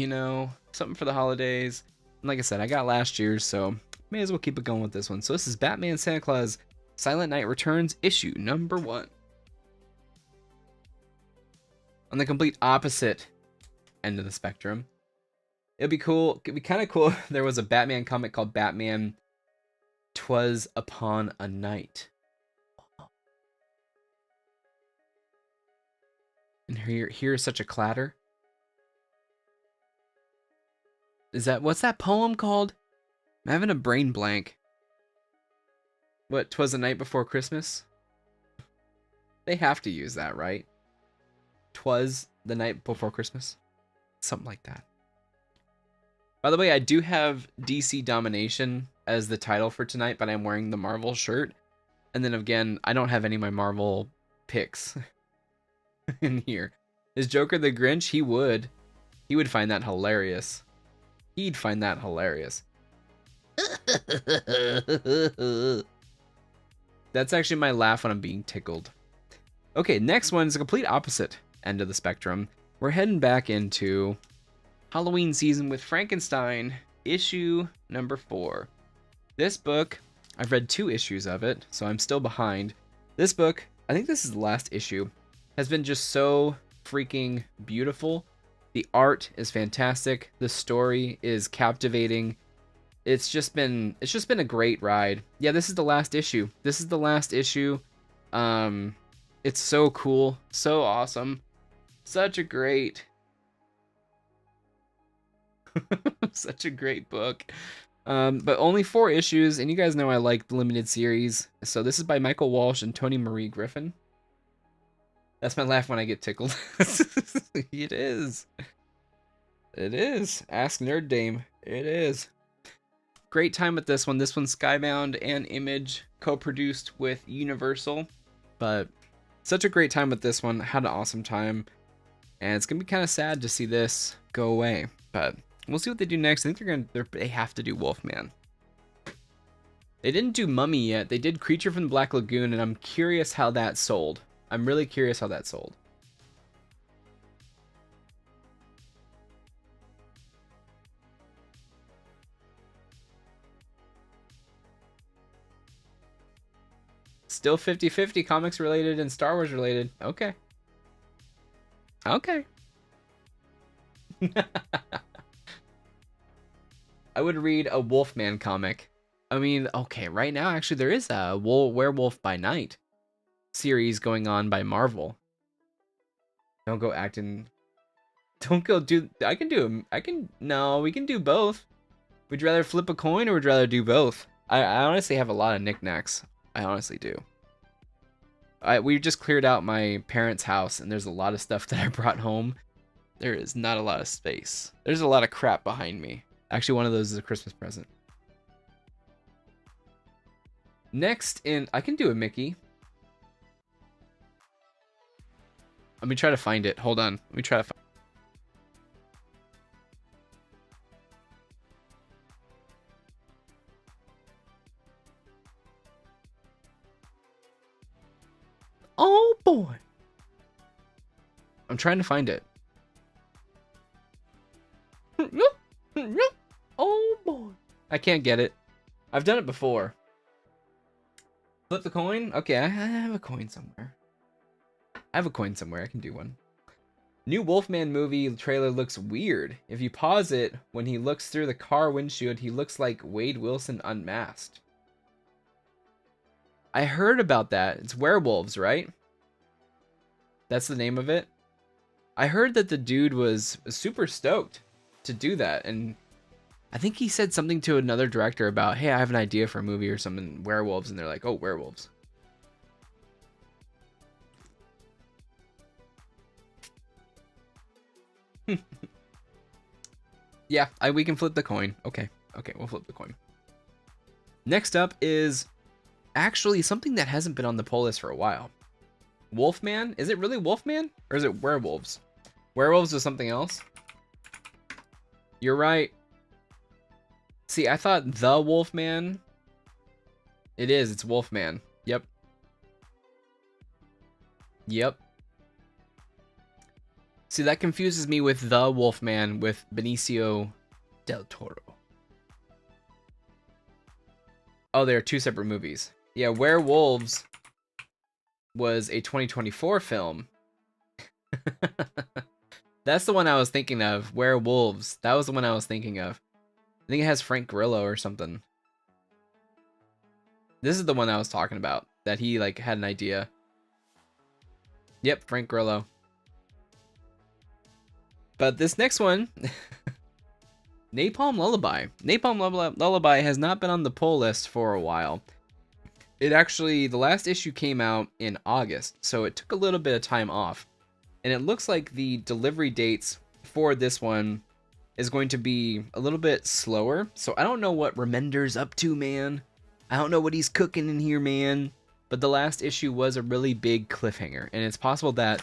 something for the holidays. And like I said, I got last year's, so may as well keep it going with this one. So this is Batman Santa Claus Silent Night Returns issue number 1. On the complete opposite end of the spectrum, it'd be kind of cool. There was a Batman comic called Batman 'Twas Upon a Night. And here's such a clatter. What's that poem called? I'm having a brain blank. What, 'Twas the Night Before Christmas? They have to use that, right? 'Twas the Night Before Christmas? Something like that. By the way, I do have DC Domination as the title for tonight, but I'm wearing the Marvel shirt. And then again, I don't have any of my Marvel picks in here. Is Joker the Grinch? He would find that hilarious. He'd find that hilarious. That's actually my laugh when I'm being tickled. Okay, next one is the complete opposite end of the spectrum. We're heading back into Halloween season with Frankenstein, issue number 4. This book, I've read 2 issues of it, so I'm still behind. This book, I think this is the last issue, has been just so freaking beautiful. The art is fantastic. The story is captivating. It's just been a great ride. Yeah, this is the last issue. It's so cool, so awesome. Such a great such a great book. But only 4 issues, and you guys know I like the limited series. So this is by Michael Walsh and Toni Marie Griffin. That's my laugh when I get tickled. It is. Ask Nerd Dame. It is. Great time with this one. This one's Skybound and Image, co-produced with Universal. But such a great time with this one. Had an awesome time. And it's going to be kind of sad to see this go away. But We'll see what they do next. I think they have to do Wolfman. They didn't do Mummy yet. They did Creature from the Black Lagoon, and I'm curious how that sold. I'm really curious how that sold. Still 50-50 comics related and Star Wars related. Okay. Okay. I would read a Wolfman comic. I mean, okay, right now actually there is a Werewolf by Night series going on by Marvel. Don't go acting. Don't go do. I can do. No, we can do both. Would you rather flip a coin or would you rather do both? I honestly have a lot of knickknacks. I honestly do. We just cleared out my parents' house and there's a lot of stuff that I brought home. There is not a lot of space. There's a lot of crap behind me. Actually, one of those is a Christmas present. Next I can do a Mickey. Let me try to find it. Hold on. Let me try to find Oh boy. I'm trying to find it. Oh boy. I can't get it. I've done it before. Flip the coin? Okay, I have a coin somewhere. I can do one. New Wolfman movie trailer looks weird. If you pause it, when he looks through the car windshield, he looks like Wade Wilson unmasked. I heard about that. It's werewolves, right? That's the name of it. I heard that the dude was super stoked to do that, and I think he said something to another director about, hey, I have an idea for a movie or something, werewolves, and they're like, oh, werewolves. Yeah, we can flip the coin. Okay, we'll flip the coin. Next up is actually something that hasn't been on the poll list for a while. Wolfman? Is it really Wolfman? Or is it werewolves? Werewolves is something else? You're right. See, I thought the Wolfman. It's Wolfman. Yep. See, that confuses me with the Wolfman with Benicio del Toro. Oh, they are two separate movies. Yeah, Werewolves was a 2024 film. That's the one I was thinking of. Werewolves. That was the one I was thinking of. I think it has Frank Grillo or something. This is the one I was talking about. That he like had an idea. Yep, Frank Grillo. But this next one, Napalm Lullaby. Napalm Lullaby has not been on the poll list for a while. It actually, the last issue came out in August, so it took a little bit of time off. And it looks like the delivery dates for this one is going to be a little bit slower. So I don't know what Remender's up to, man. I don't know what he's cooking in here, man. But the last issue was a really big cliffhanger, and it's possible that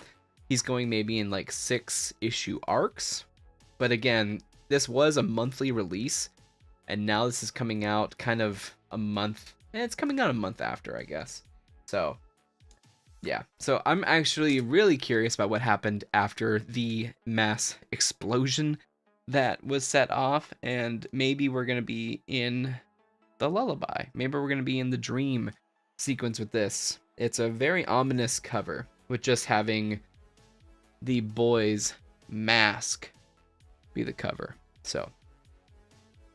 he's going maybe in like 6-issue arcs. But again, this was a monthly release, and now this is coming out kind of a month. It's coming out a month after, I guess. So, yeah. So I'm actually really curious about what happened after the mass explosion that was set off, and maybe we're going to be in the lullaby. Maybe we're going to be in the dream sequence with this. It's a very ominous cover with just having the boy's mask be the cover. So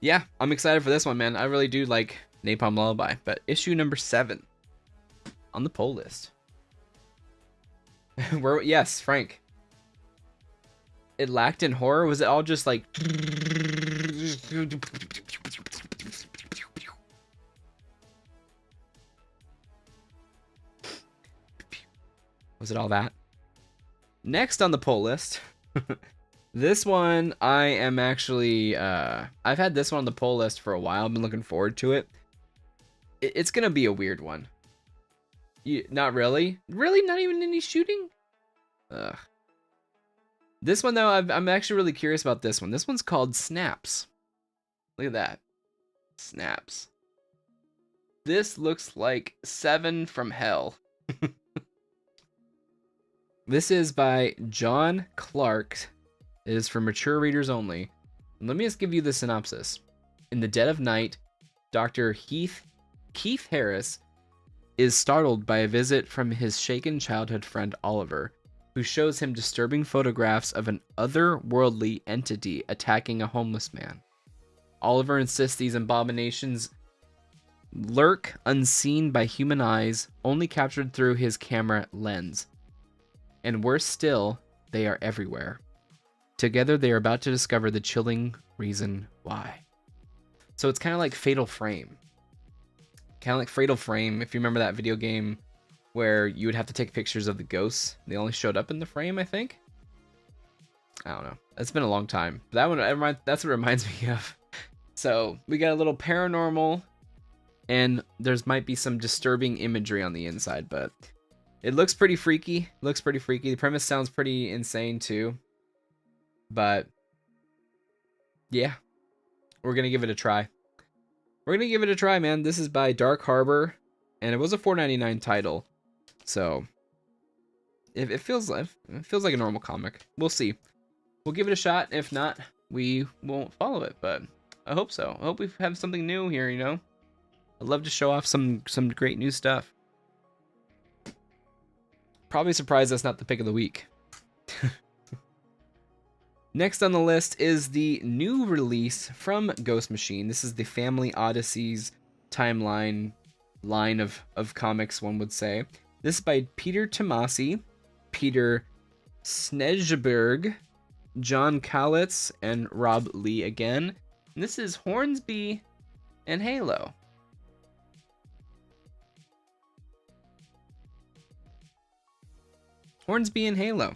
yeah, I'm excited for this one, man. I really do like Napalm Lullaby. But issue number 7 on the poll list. Yes, Frank. It lacked in horror. Was it all just like was it all that? Next on the poll list, this one I am actually, I've had this one on the poll list for a while. I've been looking forward to it. It's going to be a weird one. Not really? Really? Not even any shooting? Ugh. This one, though, I'm actually really curious about this one. This one's called Snaps. Look at that. Snaps. This looks like Seven from Hell. This is by John Clark. It is for mature readers only. And let me just give you the synopsis. In the dead of night, Dr. Keith Harris is startled by a visit from his shaken childhood friend Oliver, who shows him disturbing photographs of an otherworldly entity attacking a homeless man. Oliver insists these abominations lurk unseen by human eyes, only captured through his camera lens. And worse still, they are everywhere. Together, they are about to discover the chilling reason why. So it's kind of like Fatal Frame. Kind of like Fatal Frame, if you remember that video game where you would have to take pictures of the ghosts. They only showed up in the frame, I think. I don't know. It's been a long time. That one, that's what it reminds me of. So we got a little paranormal, and there's might be some disturbing imagery on the inside, but it looks pretty freaky. The premise sounds pretty insane too. But yeah, we're gonna give it a try. Man. This is by Dark Harbor, and it was a $4.99 title, so it feels like a normal comic. We'll see. We'll give it a shot. If not, we won't follow it. But I hope so. I hope we have something new here. You know, I'd love to show off some great new stuff. Probably surprised that's not the pick of the week. Next on the list is the new release from Ghost Machine. This is the Family Odysseys timeline line of comics, one would say. This is by Peter Tomasi, Peter Snejberg, John Kalitz, and Rob Lee again. And this is Hornsby and Halo. Hornsby and Halo.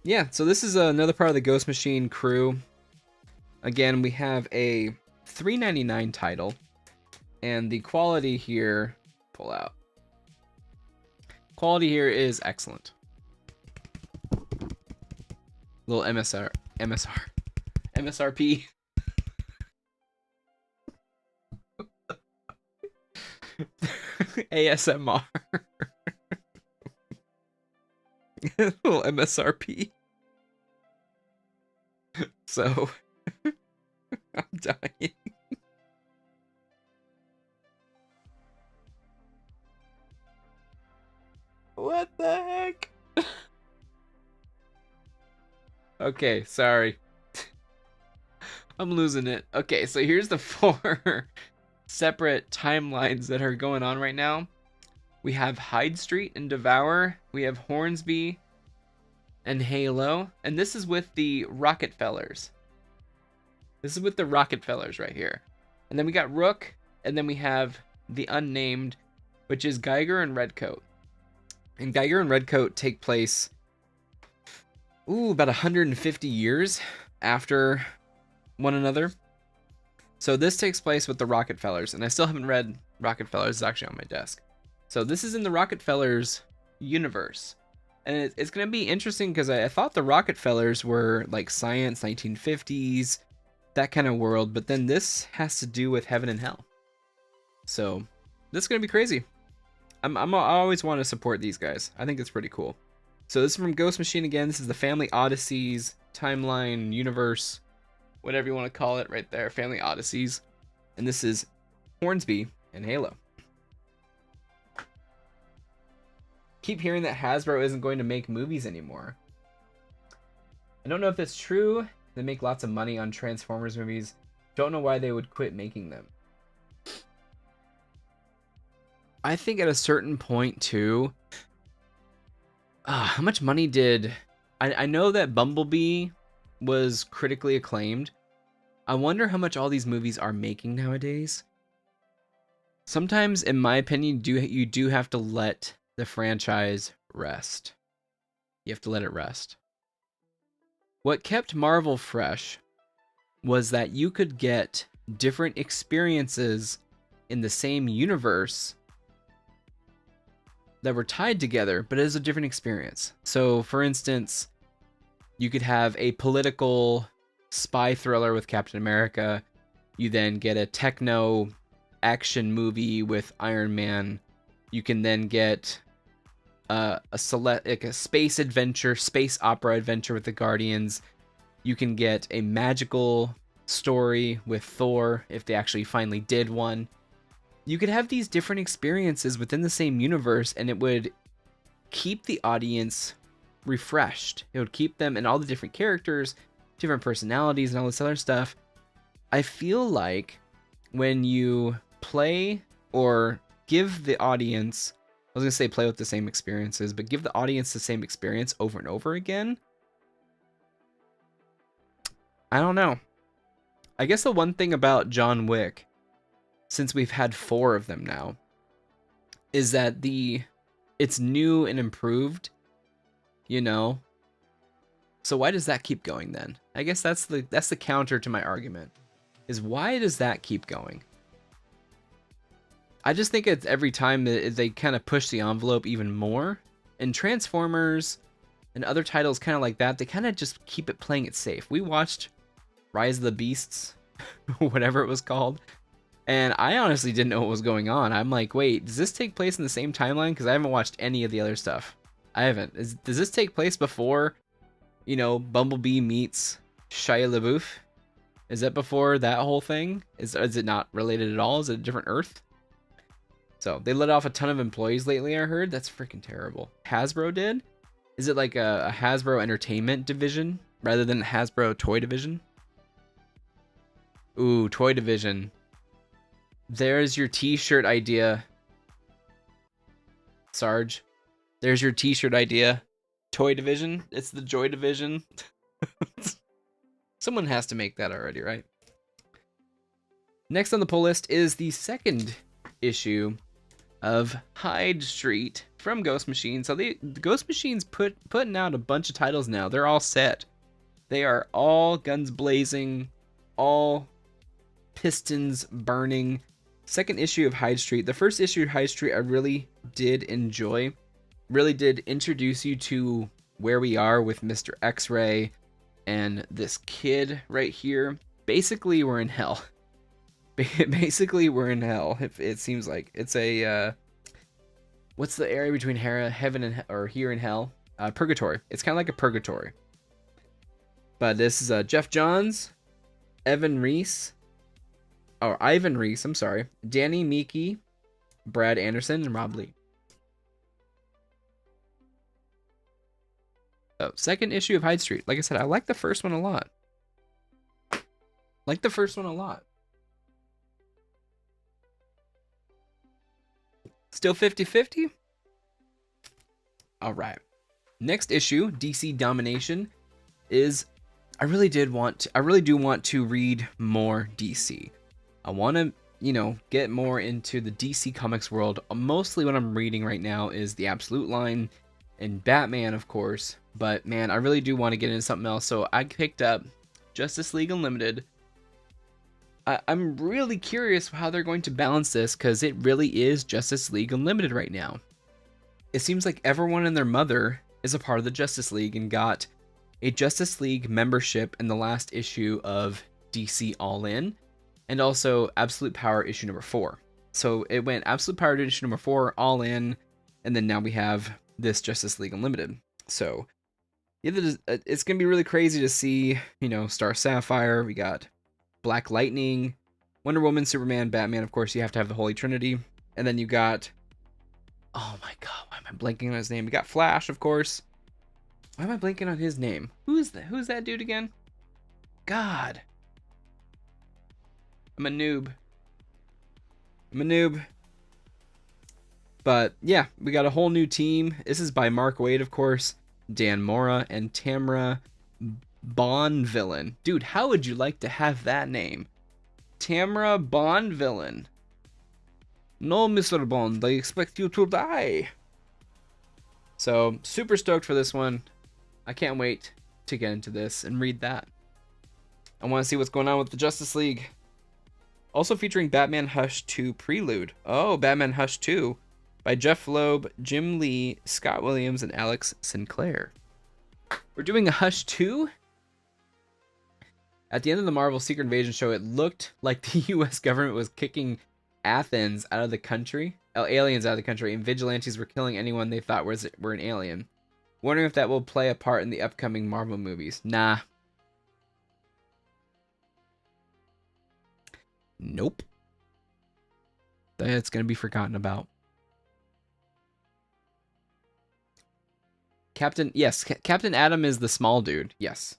Yeah, so this is another part of the Ghost Machine crew. Again, we have a $3.99 title, and the quality here, pull out. Quality here is excellent. Little MSRP. ASMR. Little MSRP. So I'm dying. What the heck? Okay, sorry. I'm losing it. Okay, so here's the 4 separate timelines that are going on right now. We have Hyde Street and Devour. We have Hornsby and Halo. And this is with the Rockefellers. This is with the Rockefellers right here. And then we got Rook. And then we have the Unnamed, which is Geiger and Redcoat. And Geiger and Redcoat take place, about 150 years after one another. So this takes place with the Rockefellers. And I still haven't read Rockefellers. It's actually on my desk. So this is in the Rockefellers universe. And it's going to be interesting because I thought the Rockefellers were like science, 1950s, that kind of world. But then this has to do with heaven and hell. So this is going to be crazy. I always want to support these guys. I think it's pretty cool. So this is from Ghost Machine again. This is the Family Odysseys timeline universe, whatever you want to call it right there. Family Odysseys. And this is Hornsby and Halo. Keep hearing that Hasbro isn't going to make movies anymore. I don't know if that's true. They make lots of money on Transformers movies. Don't know why they would quit making them. I think at a certain point too, how much money did... I know that Bumblebee was critically acclaimed. I wonder how much all these movies are making nowadays. Sometimes, in my opinion, you do have to let the franchise rest. You have to let it rest. What kept Marvel fresh was that you could get different experiences in the same universe that were tied together, but it is a different experience. So, for instance, You could have a political spy thriller with Captain America. You then get a techno action movie with Iron Man. You can then get a space adventure, space opera adventure with the Guardians. You can get a magical story with Thor if they actually finally did one. You could have these different experiences within the same universe, and it would keep the audience refreshed. It would keep them, and all the different characters, different personalities, and all this other stuff. I feel like when you play or give the audience, I was going to say play with the same experiences, but give the audience the same experience over and over again. I don't know. I guess the one thing about John Wick, since we've had 4 of them now, is that it's new and improved, you know? So why does that keep going then? I guess that's the counter to my argument, is why does that keep going? I just think it's every time that they kind of push the envelope even more. And Transformers and other titles kind of like that, they kind of just keep it playing it safe. We watched Rise of the Beasts, whatever it was called, and I honestly didn't know what was going on. I'm like, wait, does this take place in the same timeline? Because I haven't watched any of the other stuff. I haven't. Does this take place before, you know, Bumblebee meets Shia LaBeouf? Is that before that whole thing? Is it not related at all? Is it a different Earth? So they let off a ton of employees lately, I heard. That's freaking terrible. Hasbro did? Is it like a Hasbro Entertainment division rather than Hasbro Toy Division? Ooh, Toy Division. There's your t-shirt idea, Sarge. There's your t-shirt idea. Toy Division. It's the Joy Division. Someone has to make that already, right? Next on the pull list is the second issue of Hyde Street from Ghost Machine. So the Ghost Machine's putting out a bunch of titles now. They're all set. They are all guns blazing, all pistons burning. Second issue of Hyde Street. The first issue of Hyde Street I really did enjoy. Really did introduce you to where we are with Mr. X-Ray and this kid right here. Basically, we're in hell. Basically, we're in hell. It seems like it's a what's the area between heaven and or here and hell? Purgatory. It's kind of like a purgatory. But this is Jeff Johns, Ivan Reese. I'm sorry. Danny Miki, Brad Anderson, and Rob Lee. So, second issue of Hyde Street. Like I said, I like the first one a lot. Still 50-50? All right. Next issue, DC Domination, is I really do want to read more DC. I want to, get more into the DC Comics world. Mostly what I'm reading right now is the Absolute line and Batman, of course. But man, I really do want to get into something else. So I picked up Justice League Unlimited. I'm really curious how they're going to balance this, because it really is Justice League Unlimited right now. It seems like everyone and their mother is a part of the Justice League and got a Justice League membership in the last issue of DC All In, and also Absolute Power issue number 4. So it went Absolute Power issue number 4, All In, and then now we have this Justice League Unlimited. So yeah, it's going to be really crazy to see, Star Sapphire, we got Black Lightning, Wonder Woman, Superman, Batman. Of course, you have to have the Holy Trinity. And then you got, oh my god, why am I blanking on his name? We got Flash, of course. Why am I blanking on his name? Who's that dude again? God. I'm a noob. But yeah, we got a whole new team. This is by Mark Waid, of course, Dan Mora, and Tamra Bonvillain. Dude, how would you like to have that name? Tamra Bonvillain. No, Mr. Bond, I expect you to die. So, super stoked for this one. I can't wait to get into this and read that. I want to see what's going on with the Justice League. Also featuring Batman Hush 2 Prelude. Oh, Batman Hush 2 by Jeff Loeb, Jim Lee, Scott Williams, and Alex Sinclair. We're doing a Hush 2. At the end of the Marvel Secret Invasion show, it looked like the U.S. government was kicking Athens out of the country, aliens out of the country, and vigilantes were killing anyone they thought were an alien. Wondering if that will play a part in the upcoming Marvel movies. Nah. Nope. That's going to be forgotten about. Captain Atom is the small dude. Yes.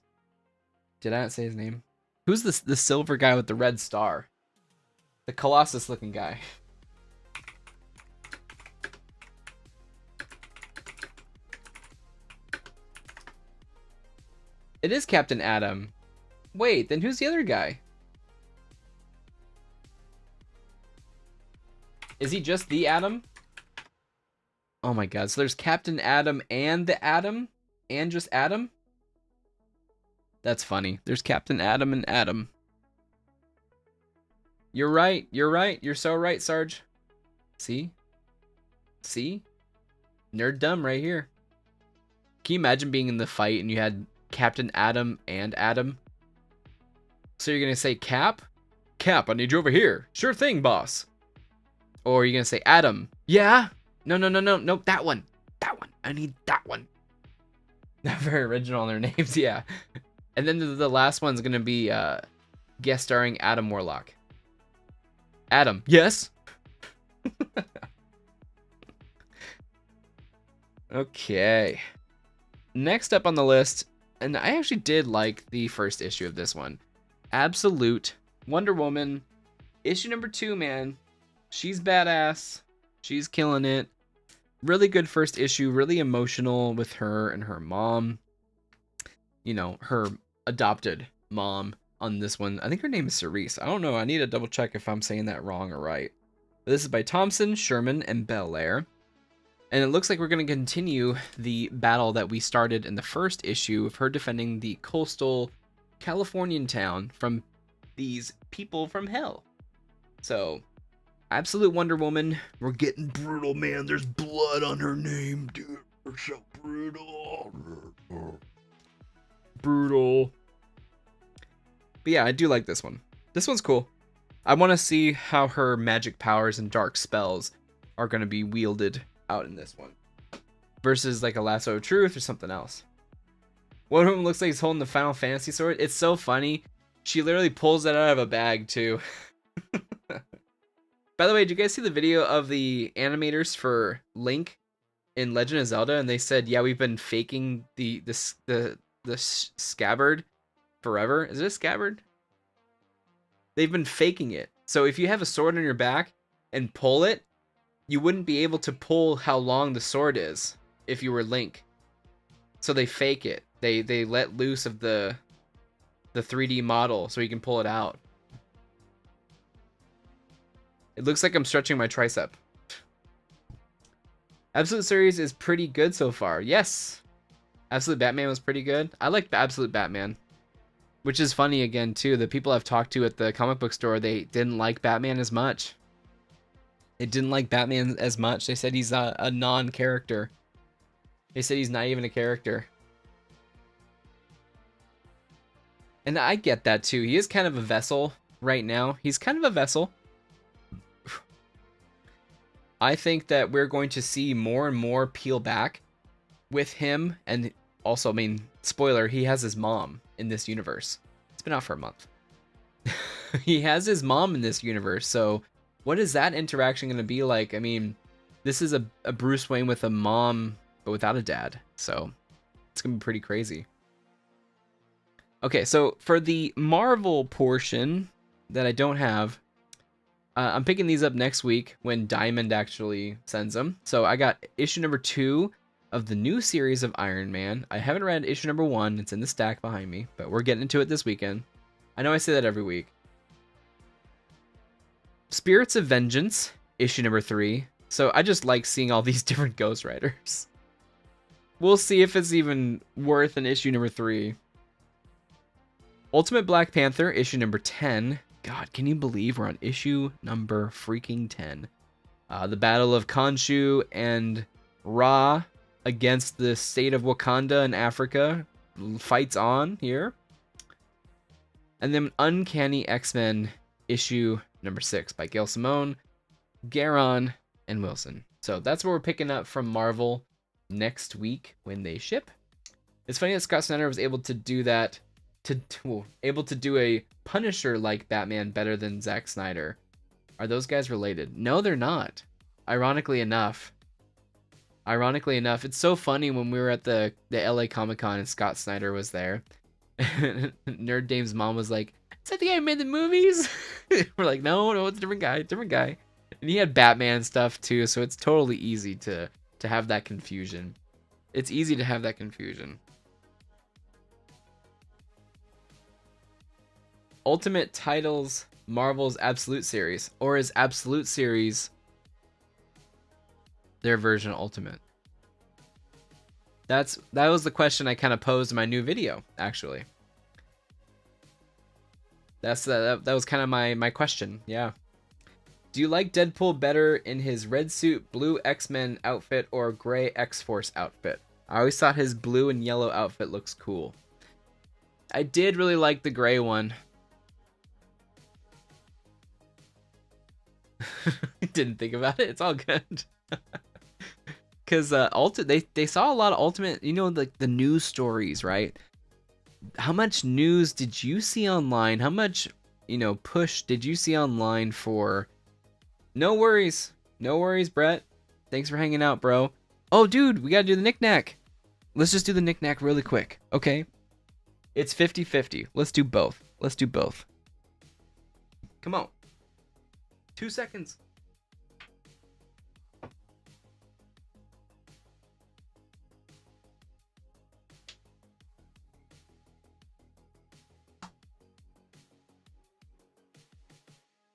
Did I not say his name? Who's the silver guy with the red star? The Colossus looking guy. It is Captain Atom. Wait, then who's the other guy? Is he just the Atom? Oh my god, so there's Captain Atom and the Atom? And just Atom? That's funny. There's Captain Atom and Atom. You're right. You're so right, Sarge. See? See? Nerd dumb right here. Can you imagine being in the fight and you had Captain Atom and Atom? So you're going to say, Cap? Cap, I need you over here. Sure thing, boss. Or you're going to say, Atom. Yeah? No, that one. That one. I need that one. Not very original in their names, yeah. And then the last one's going to be guest starring Adam Warlock. Adam, yes? Okay. Next up on the list, and I actually did like the first issue of this one. Absolute Wonder Woman. Issue number 2, man. She's badass. She's killing it. Really good first issue. Really emotional with her and her mom. You know, her adopted mom on this one. I think her name is Cerise. I don't know. I need to double check if I'm saying that wrong or right. But this is by Thompson, Sherman, and Belair. And it looks like we're going to continue the battle that we started in the first issue of her defending the coastal Californian town from these people from hell. So, absolute Wonder Woman. We're getting brutal, man. There's blood on her name, dude. We're so brutal. Brutal. But yeah, I do like this one. This one's cool. I want to see how her magic powers and dark spells are going to be wielded out in this one. Versus like a Lasso of Truth or something else. One of them looks like he's holding the Final Fantasy sword. It's so funny. She literally pulls that out of a bag too. By the way, did you guys see the video of the animators for Link in Legend of Zelda? And they said, yeah, we've been faking the scabbard forever. Is it a scabbard? They've been faking it. So if you have a sword on your back and pull it, you wouldn't be able to pull how long the sword is if you were Link. So they fake it. They let loose of the 3D model so you can pull it out. It looks like I'm stretching my tricep. Absolute series is pretty good so far. Yes. Absolute Batman was pretty good. I like Absolute Batman. Which is funny again too. The people I've talked to at the comic book store, they didn't like Batman as much. They didn't like Batman as much. They said he's a non-character. They said he's not even a character. And I get that too. He is kind of a vessel right now. He's kind of a vessel. I think that we're going to see more and more peel back with him. And also, I mean, spoiler, he has his mom in this universe. It's been out for a month. He has his mom in this universe. So what is that interaction going to be like? I mean, this is a Bruce Wayne with a mom, but without a dad. So it's going to be pretty crazy. Okay, so for the Marvel portion that I don't have, I'm picking these up next week when Diamond actually sends them. So I got issue number 2 of the new series of Iron Man. I haven't read issue number 1. It's in the stack behind me, but we're getting into it this weekend. I know I say that every week. Spirits of Vengeance, issue number 3. So I just like seeing all these different Ghost Riders. We'll see if it's even worth an issue number 3. Ultimate Black Panther, issue number 10. God, can you believe we're on issue number freaking 10? The Battle of Khonshu and Ra against the state of Wakanda and Africa fights on here. And then Uncanny X-Men issue number 6 by Gail Simone, Garon, and Wilson. So that's what we're picking up from Marvel next week when they ship. It's funny that Scott Snyder was able to do that, able to do a Punisher-like Batman better than Zack Snyder. Are those guys related? No, they're not. Ironically enough, it's so funny when we were at the LA Comic-Con and Scott Snyder was there. Nerd Dame's mom was like, "Is that the guy who made the movies?" We're like, no, it's a different guy. And he had Batman stuff too, so it's totally easy to have that confusion. It's easy to have that confusion. Ultimate titles Marvel's Absolute Series, or is Absolute Series their version of Ultimate? That was the question I kind of posed in my new video, actually. That was kind of my question. Yeah. Do you like Deadpool better in his red suit, blue X-Men outfit, or gray X-Force outfit? I always thought his blue and yellow outfit looks cool. I did really like the gray one. Didn't think about it. It's all good. Because they saw a lot of Ultimate, like the news stories, right? How much news did you see online? How much, push did you see online for? No worries, Brett. Thanks for hanging out, bro. Oh, dude, we gotta do the knick-knack. Let's just do the knick-knack really quick, okay? It's 50-50. Let's do both. Come on. 2 seconds.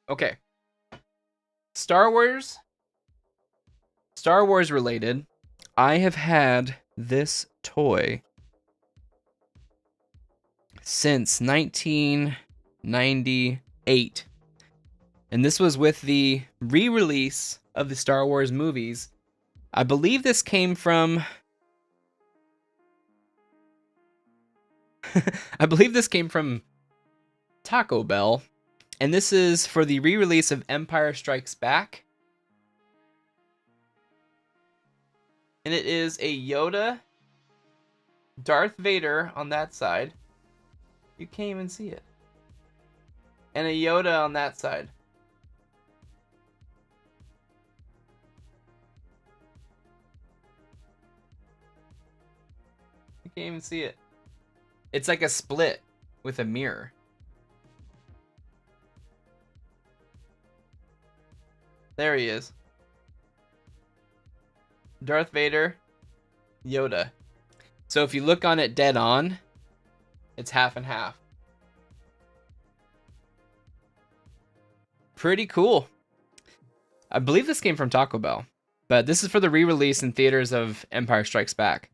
Okay. Star Wars related. I have had this toy since 1998. And this was with the re-release of the Star Wars movies. I believe this came from Taco Bell. And this is for the re-release of Empire Strikes Back. And it is a Yoda, Darth Vader on that side. You can't even see it. And a Yoda on that side. You can't even see it. It's like a split with a mirror. There he is. Darth Vader, Yoda. So if you look on it dead on, it's half and half. Pretty cool. I believe this came from Taco Bell, but this is for the re-release in theaters of Empire Strikes Back.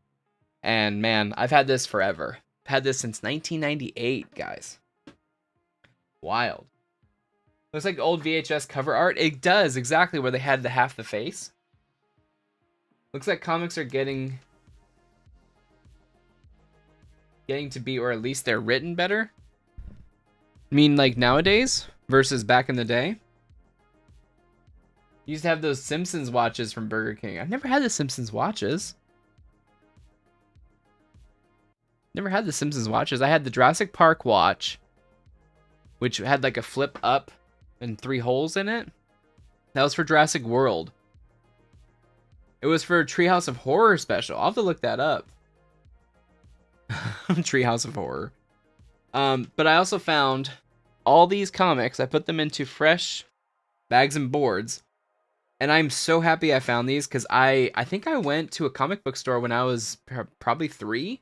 And man, I've had this forever. I've had this since 1998, guys. Wild. Looks like old VHS cover art. It does, exactly where they had half the face. Looks like comics are getting to be, or at least they're written better. I mean, like nowadays versus back in the day. You used to have those Simpsons watches from Burger King. I've never had the Simpsons watches. I had the Jurassic Park watch, which had like a flip up and 3 holes in it. That was for Jurassic World. It was for Treehouse of Horror special. I'll have to look that up. Treehouse of Horror. But I also found all these comics. I put them into fresh bags and boards. And I'm so happy I found these because I think I went to a comic book store when I was probably 3.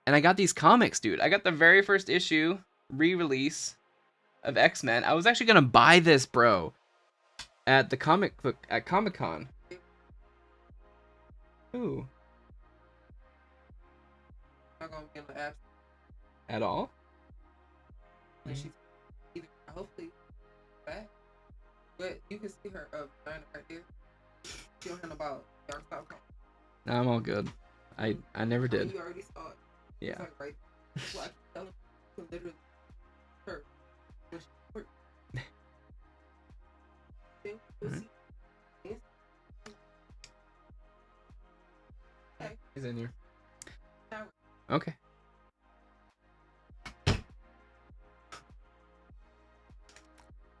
And I got these comics, dude. I got the very first issue re-release of X-Men. I was actually gonna buy this, bro, at the Comic-Con. Ooh. Not gonna be in the app At all? she's either hopefully back. But you can see her vagina right there. She don't have no balls. Y'all stop calling. I'm all good. I never did. You already saw it. Yeah. It's like right. Well, I keep telling you to literally her. Just work. You'll see. Yes. Okay. He's in here. Shower. Okay.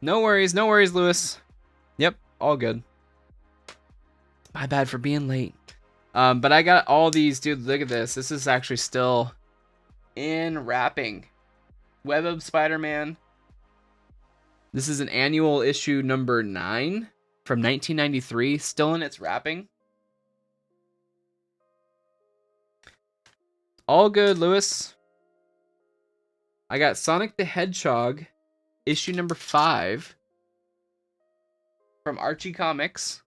No worries, Lewis. Yep, all good. My bad for being late. But I got all these, dude. Look at this. This is actually still in wrapping. Web of Spider-Man. This is an annual issue number 9 from 1993, still in its wrapping. All good, Lewis. I got Sonic the Hedgehog, issue number 5 from Archie Comics.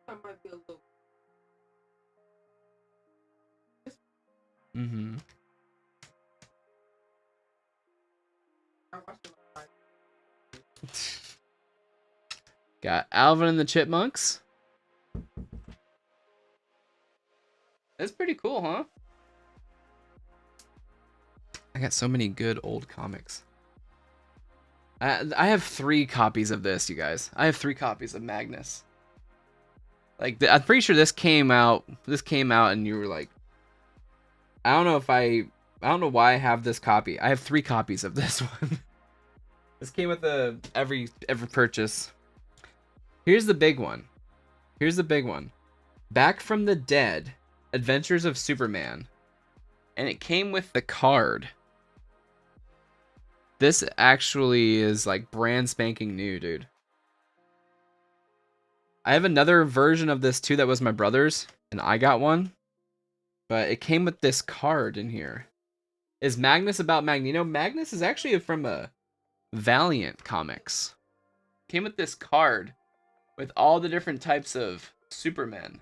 That might be a little. Mm-hmm. I watched it like Got Alvin and the Chipmunks. That's pretty cool, huh? I got so many good old comics. I have 3 copies of this, you guys. I have 3 copies of Magnus. Like, I'm pretty sure this came out. This came out, and you were like, I don't know why I have this copy. I have 3 copies of this one. This came with every purchase. Here's the big one. Back from the Dead, Adventures of Superman. And it came with the card. This actually is like brand spanking new, dude. I have another version of this too that was my brother's, and I got one. But it came with this card in here. Is Magnus about Magneto? Magnus is actually from a Valiant Comics. Came with this card with all the different types of Supermen.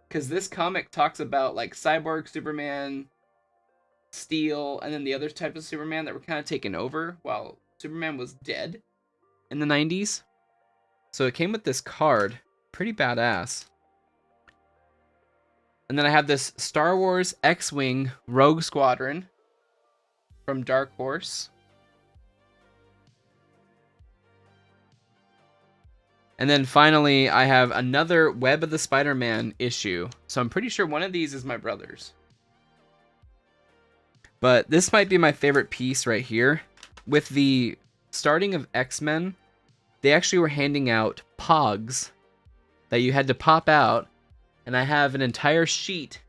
Because this comic talks about like Cyborg Superman, Steel, and then the other types of Superman that were kind of taken over while Superman was dead in the 90s. So it came with this card. Pretty badass. And then I have this Star Wars X-Wing Rogue Squadron from Dark Horse. And then finally, I have another Web of the Spider-Man issue. So I'm pretty sure one of these is my brother's. But this might be my favorite piece right here. With the starting of X-Men, they actually were handing out Pogs that you had to pop out. And I have an entire sheet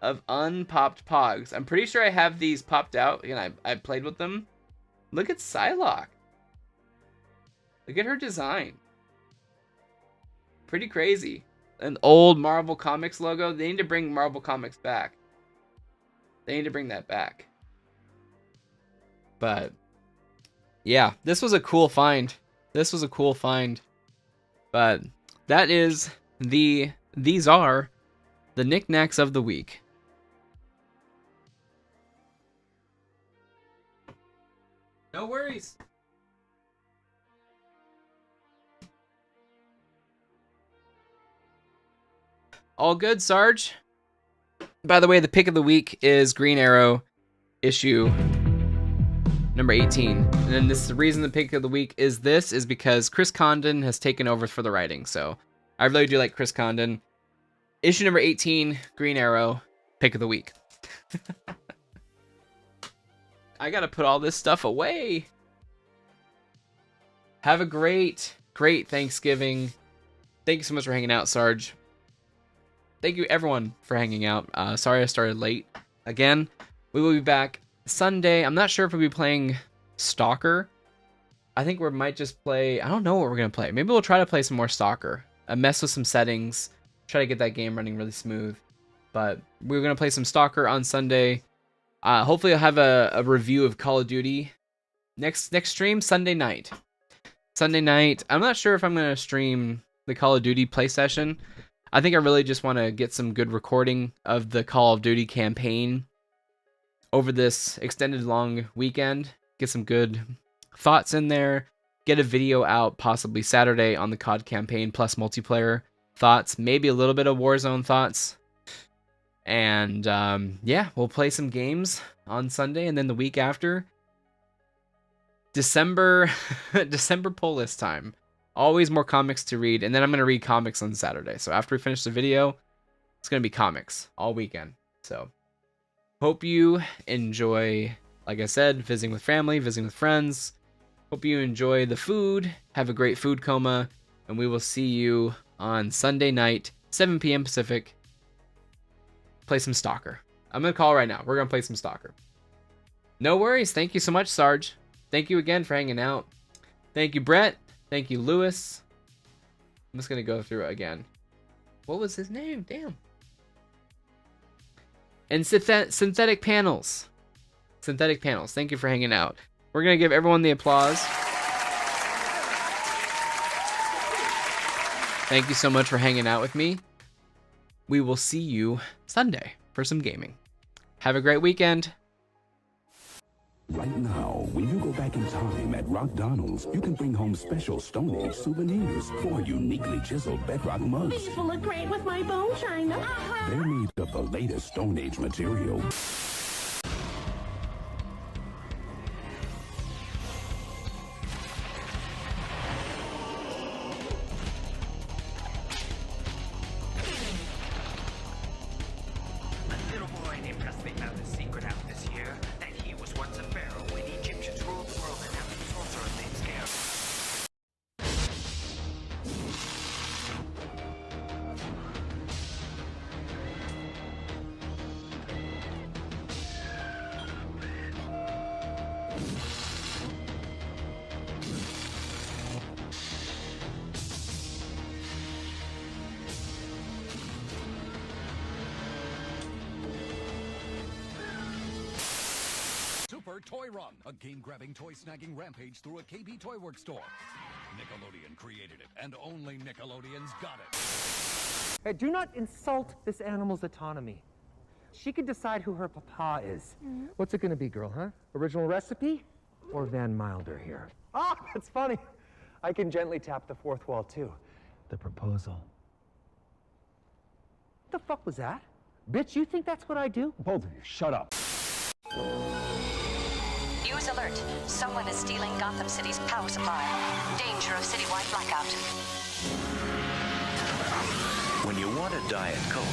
of unpopped Pogs. I'm pretty sure I have these popped out, and I played with them. Look at Psylocke. Look at her design. Pretty crazy. An old Marvel Comics logo. They need to bring Marvel Comics back. They need to bring that back. But yeah, this was a cool find. But that is these are the knickknacks of the week. No worries. All good, Sarge. By the way, the pick of the week is Green Arrow issue number 18. And then the reason the pick of the week is because Chris Condon has taken over for the writing. So I really do like Chris Condon. Issue number 18, Green Arrow, pick of the week. I gotta put all this stuff away. Have a great Thanksgiving. Thank you so much for hanging out, Sarge. Thank you, everyone, for hanging out. Sorry I started late. Again, we will be back Sunday. I'm not sure if we'll be playing Stalker. I think we might just play... I don't know what we're going to play. Maybe we'll try to play some more Stalker. Mess with some settings. Try to get that game running really smooth. But we're going to play some Stalker on Sunday. Hopefully I'll have a review of Call of Duty. Next stream, Sunday night. I'm not sure if I'm going to stream the Call of Duty play session. I think I really just want to get some good recording of the Call of Duty campaign over this extended long weekend. Get some good thoughts in there. Get a video out possibly Saturday on the COD campaign plus multiplayer thoughts, maybe a little bit of Warzone thoughts. And yeah, we'll play some games on Sunday, and then the week after, December pull list time. Always more comics to read, and then I'm going to read comics on Saturday. So after we finish the video, it's going to be comics all weekend. So hope you enjoy, like I said, visiting with family, visiting with friends. Hope you enjoy the food, have a great food coma, and we will see you on Sunday night, 7 p.m. Pacific. Play some Stalker. I'm going to call right now. We're going to play some Stalker. No worries. Thank you so much, Sarge. Thank you again for hanging out. Thank you, Brett. Thank you, Lewis. I'm just going to go through it again. What was his name? Damn. And synthetic panels. Synthetic panels. Thank you for hanging out. We're going to give everyone the applause. Thank you so much for hanging out with me. We will see you Sunday for some gaming. Have a great weekend. Right now, when you go back in time at Rock Donald's, you can bring home special Stone Age souvenirs, 4 uniquely chiseled bedrock mugs. These will look great with my bone china. They're made of the latest Stone Age material. A little boy named Presley found a secret out this year that he was once a pharaoh when Egyptians ruled the world and now the sorcerer named Scare. Super Toy Run, a game-grabbing, toy-snagging rampage through a KB Toy Works store. Nickelodeon created it, and only Nickelodeon's got it. Hey, do not insult this animal's autonomy. She can decide who her papa is. What's it gonna be, girl, huh? Original recipe or Van Milder here? Ah, that's funny. I can gently tap the fourth wall, too. The proposal. What the fuck was that? Bitch, you think that's what I do? Both of you, shut up. News alert. Someone is stealing Gotham City's power supply. Danger of citywide blackout. When you want a Diet Coke,